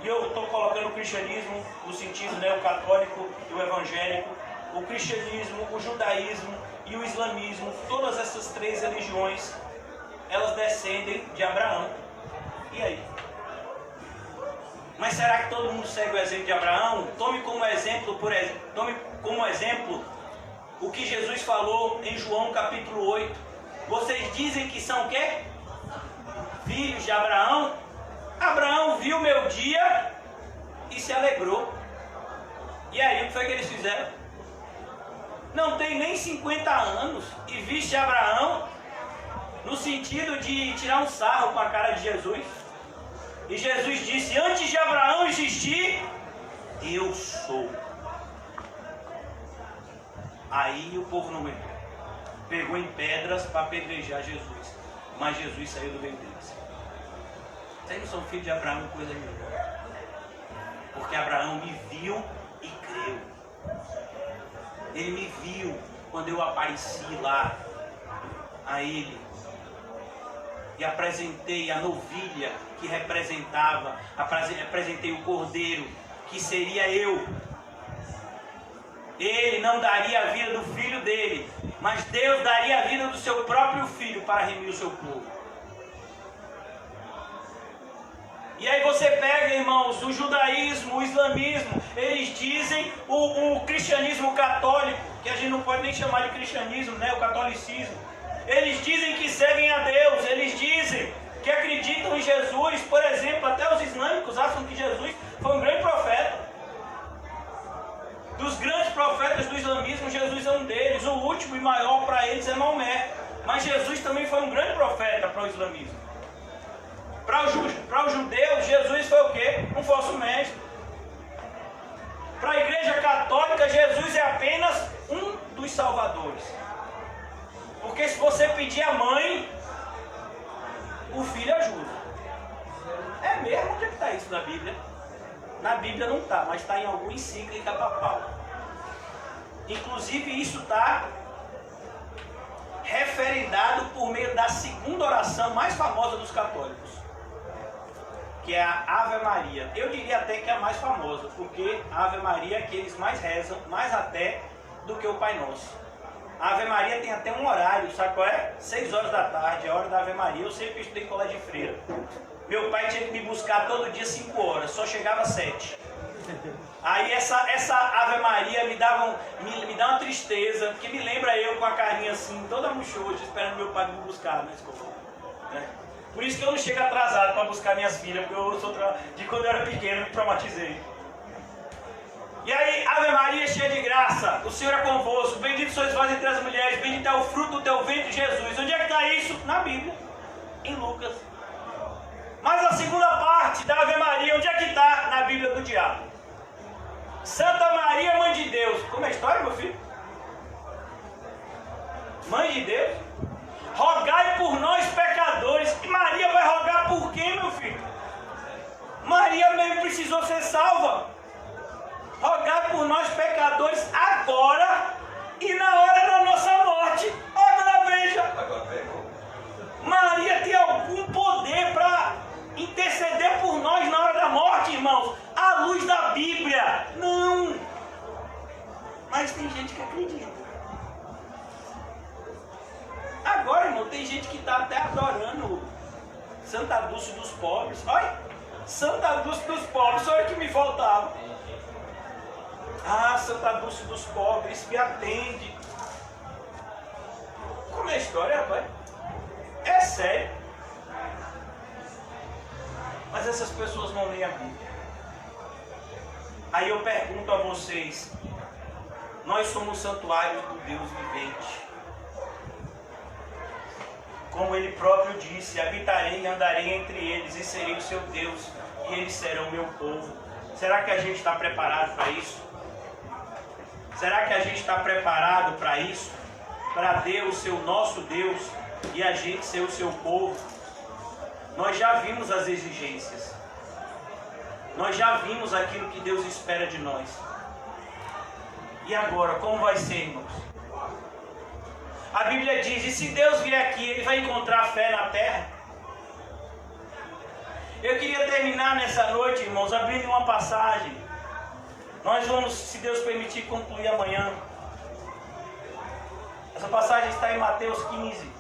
e eu estou colocando o cristianismo no sentido neocatólico e o evangélico, o cristianismo, o judaísmo e o islamismo, todas essas 3 religiões, elas descendem de Abraão. E aí? Mas será que todo mundo segue o exemplo de Abraão? Tome como exemplo, o que Jesus falou em João capítulo 8. Vocês dizem que são o quê? Filhos de Abraão. Abraão viu meu dia e se alegrou. E aí, o que foi que eles fizeram? Não tem nem 50 anos e viste Abraão, no sentido de tirar um sarro com a cara de Jesus. E Jesus disse, antes de Abraão existir, eu sou. Aí o povo não aguentou. Pegou em pedras para apedrejar Jesus. Mas Jesus saiu do meio deles. Vocês não são filhos de Abraão, coisa nenhuma. Porque Abraão me viu e creu. Ele me viu quando eu apareci lá a ele. E apresentei a novilha que representava, apresentei o cordeiro que seria eu. Ele não daria a vida do filho dele, mas Deus daria a vida do seu próprio filho para remir o seu povo. E aí você pega, irmãos, o judaísmo, o islamismo, eles dizem, o cristianismo católico, que a gente não pode nem chamar de cristianismo, né? O catolicismo. Eles dizem que seguem a Deus, eles dizem que acreditam em Jesus. Por exemplo, até os islâmicos acham que Jesus foi um grande profeta. Dos grandes profetas do islamismo, Jesus é um deles. O último e maior para eles é Maomé. Mas Jesus também foi um grande profeta para o islamismo. Para os judeus, Jesus foi o quê? Um falso mestre. Para a igreja católica, Jesus é apenas um dos salvadores. Porque se você pedir a mãe, o filho ajuda. É mesmo? Onde é que está isso na Bíblia? Na Bíblia não está, mas está em alguma encíclica papal. Inclusive isso está referendado por meio da segunda oração mais famosa dos católicos, que é a Ave Maria. Eu diria até que é a mais famosa, porque a Ave Maria é que eles mais rezam, mais até do que o Pai Nosso. A Ave Maria tem até um horário, sabe qual é? 6 horas da tarde, é a hora da Ave Maria. Eu sempre estudei em colégio de freira. Meu pai tinha que me buscar todo dia 5 horas, só chegava 7. Aí essa Ave Maria me dá uma tristeza, que me lembra eu com a carinha assim, toda murchosa, esperando meu pai me buscar na escola. Né? Por isso que eu não chego atrasado para buscar minhas filhas, porque eu sou de quando eu era pequeno, me traumatizei. E aí, Ave Maria, cheia de graça, o Senhor é convosco, bendito sois vós entre as mulheres, bendito é o fruto do teu ventre, Jesus. Onde é que está isso? Na Bíblia, em Lucas. Mas a segunda parte da Ave Maria, onde é que está? Na Bíblia do diabo. Santa Maria, Mãe de Deus. Como é a história, meu filho? Mãe de Deus? Rogai por nós pecadores. E Maria vai rogar por quem, meu filho? Maria mesmo precisou ser salva. Rogai por nós pecadores agora e na hora da nossa morte. Agora veja. Maria tem algum poder para interceder por nós na hora da morte, irmãos? À luz da Bíblia? Não. Mas tem gente que acredita. Agora, irmão, tem gente que está até adorando Santa Dulce dos pobres. Olha, Santa Dulce dos pobres, olha o que me faltava. Ah, Santa Dulce dos pobres, me atende. Como é a história, rapaz? É sério. Mas essas pessoas não leem a Bíblia. Aí eu pergunto a vocês, nós somos santuários do Deus vivente. Como ele próprio disse, habitarei e andarei entre eles e serei o seu Deus e eles serão meu povo. Será que a gente está preparado para isso? Será que a gente está preparado para isso? Para Deus ser o nosso Deus e a gente ser o seu povo? Nós já vimos as exigências. Nós já vimos aquilo que Deus espera de nós. E agora, como vai ser, irmãos? A Bíblia diz, e se Deus vier aqui, Ele vai encontrar fé na terra? Eu queria terminar nessa noite, irmãos, abrindo uma passagem. Nós vamos, se Deus permitir, concluir amanhã. Essa passagem está em Mateus 15.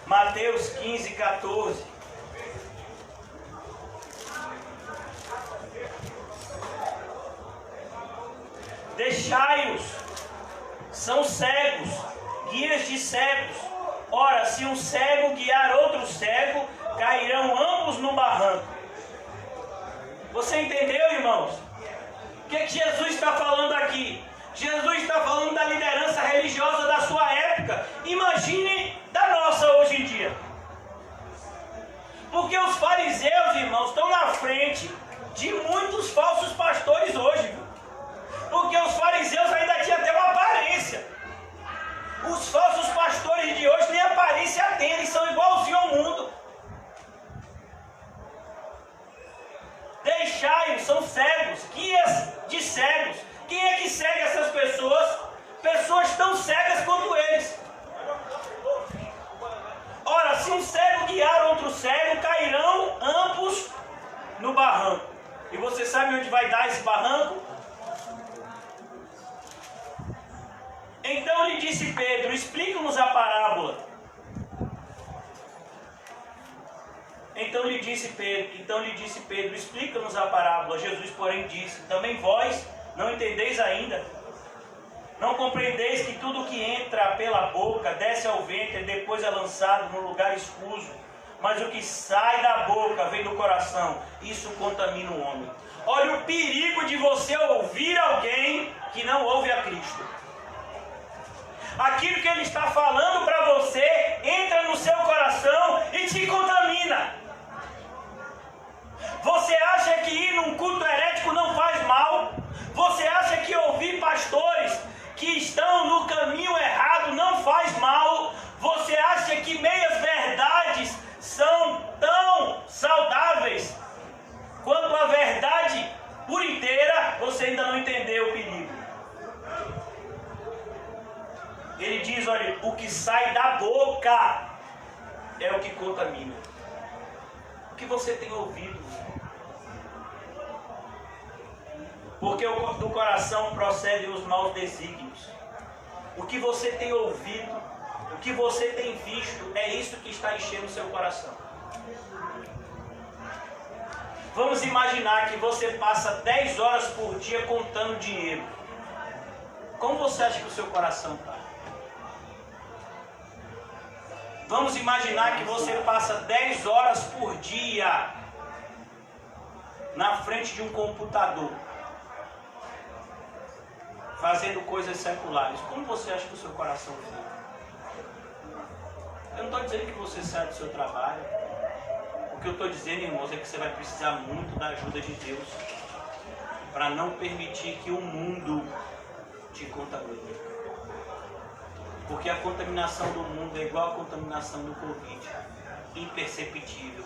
Mateus 15, 14. Deixai-os, são cegos, guias de cegos. Ora, se um cego guiar outro cego, cairão ambos no barranco. Você entendeu, irmãos? O que Jesus está falando aqui? Jesus está falando da liderança religiosa da sua época. Imagine da nossa hoje em dia. Porque os fariseus, irmãos, estão na frente se um cego guiar outro cego, cairão ambos no barranco. E você sabe onde vai dar esse barranco? Então lhe disse Pedro, explica-nos a parábola. Então lhe disse Pedro, explica-nos a parábola. Jesus, porém, disse, também vós não entendeis ainda? Não compreendeis que tudo que entra pela boca desce ao ventre e depois é lançado no lugar escuso? Mas o que sai da boca vem do coração, isso contamina o homem. Olha o perigo de você ouvir alguém que não ouve a Cristo. Aquilo que ele está falando para você entra no seu coração e te contamina. Você acha que ir num culto herético não faz mal? Você acha que ouvir pastores que estão no caminho errado não faz mal? Você acha que meias verdades são tão saudáveis quanto a verdade por inteira? Você ainda não entendeu o perigo. Ele diz, olha, o que sai da boca é o que contamina. O que você tem ouvido? Porque do coração procedem os maus desígnios. O que você tem ouvido, o que você tem visto, é isso que está enchendo o seu coração. Vamos imaginar que você passa 10 horas por dia contando dinheiro. Como você acha que o seu coração está? Vamos imaginar que você passa 10 horas por dia na frente de um computador, fazendo coisas seculares. Como você acha que o seu coração fica? Eu não estou dizendo que você sai do seu trabalho. O que eu estou dizendo, irmãos, é que você vai precisar muito da ajuda de Deus para não permitir que o mundo te contamine. Porque a contaminação do mundo é igual à contaminação do Covid, imperceptível.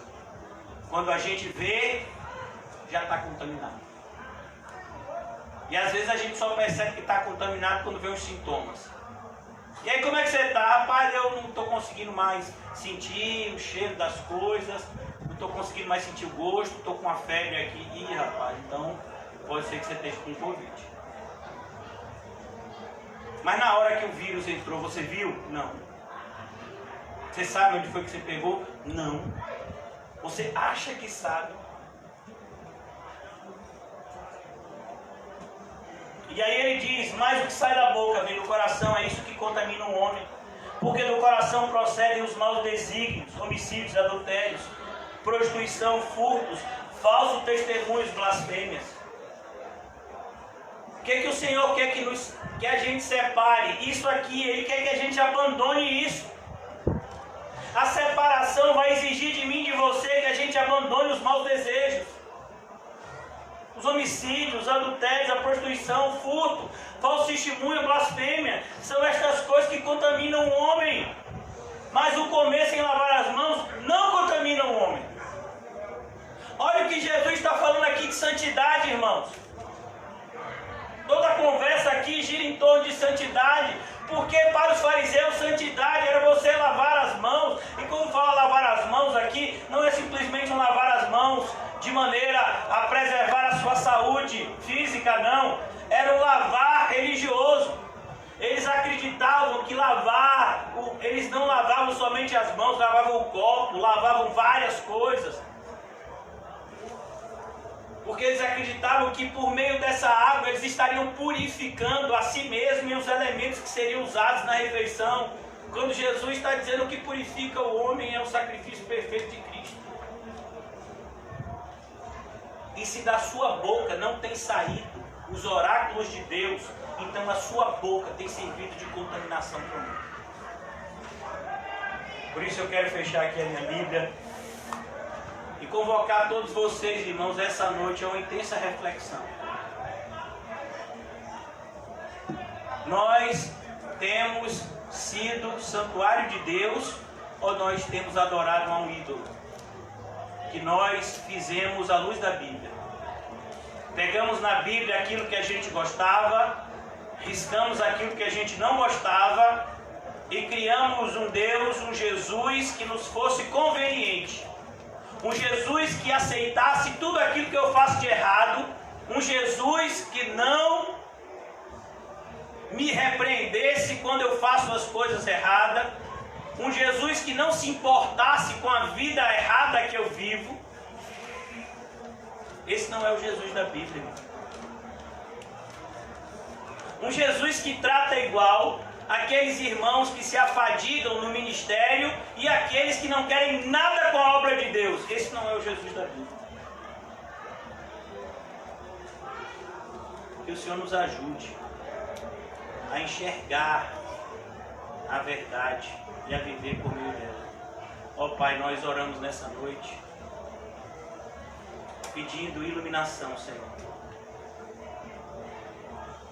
Quando a gente vê, já está contaminado. E às vezes a gente só percebe que está contaminado quando vê os sintomas. E aí, como é que você está? Rapaz, eu não estou conseguindo mais sentir o cheiro das coisas, não estou conseguindo mais sentir o gosto, estou com uma febre aqui. Ih, rapaz, então pode ser que você esteja com Covid. Mas na hora que o vírus entrou, você viu? Não. Você sabe onde foi que você pegou? Não. Você acha que sabe. E aí ele diz, mas o que sai da boca vem do coração, é isso que contamina o homem. Porque do coração procedem os maus desígnios, homicídios, adultérios, prostituição, furtos, falsos testemunhos, blasfêmias. O que o Senhor quer que a gente separe? Isso aqui, Ele quer que a gente abandone isso. A separação vai exigir de mim e de você que a gente abandone os maus desejos. Os homicídios, os adultérios, a prostituição, o furto, falso testemunho, blasfêmia. São estas coisas que contaminam o homem. Mas o comer sem lavar as mãos não contamina o homem. Olha o que Jesus está falando aqui de santidade, irmãos. Toda a conversa aqui gira em torno de santidade, porque para os fariseus santidade era você lavar as mãos. E quando fala lavar as mãos aqui, não é simplesmente um lavar as mãos de maneira a preservar a sua saúde física, não. Era um lavar religioso. Eles acreditavam que eles não lavavam somente as mãos, lavavam o copo, lavavam várias coisas. Porque eles acreditavam que por meio dessa água eles estariam purificando a si mesmos e os elementos que seriam usados na refeição. Quando Jesus está dizendo que purifica o homem é o sacrifício perfeito de Cristo. E se da sua boca não tem saído os oráculos de Deus, então a sua boca tem servido de contaminação para o mundo. Por isso eu quero fechar aqui a minha Bíblia e convocar todos vocês, irmãos, essa noite a uma intensa reflexão. Nós temos sido santuário de Deus ou nós temos adorado a um ídolo? Que nós fizemos à luz da Bíblia. Pegamos na Bíblia aquilo que a gente gostava, riscamos aquilo que a gente não gostava, e criamos um Deus, um Jesus que nos fosse conveniente. Um Jesus que aceitasse tudo aquilo que eu faço de errado. Um Jesus que não me repreendesse quando eu faço as coisas erradas. Um Jesus que não se importasse com a vida errada que eu vivo. Esse não é o Jesus da Bíblia, irmão. Um Jesus que trata igual aqueles irmãos que se afadigam no ministério e aqueles que não querem nada com a obra de Deus. Esse não é o Jesus da Bíblia. Que o Senhor nos ajude a enxergar a verdade e a viver por meio dela. Ó Pai, nós oramos nessa noite pedindo iluminação, Senhor.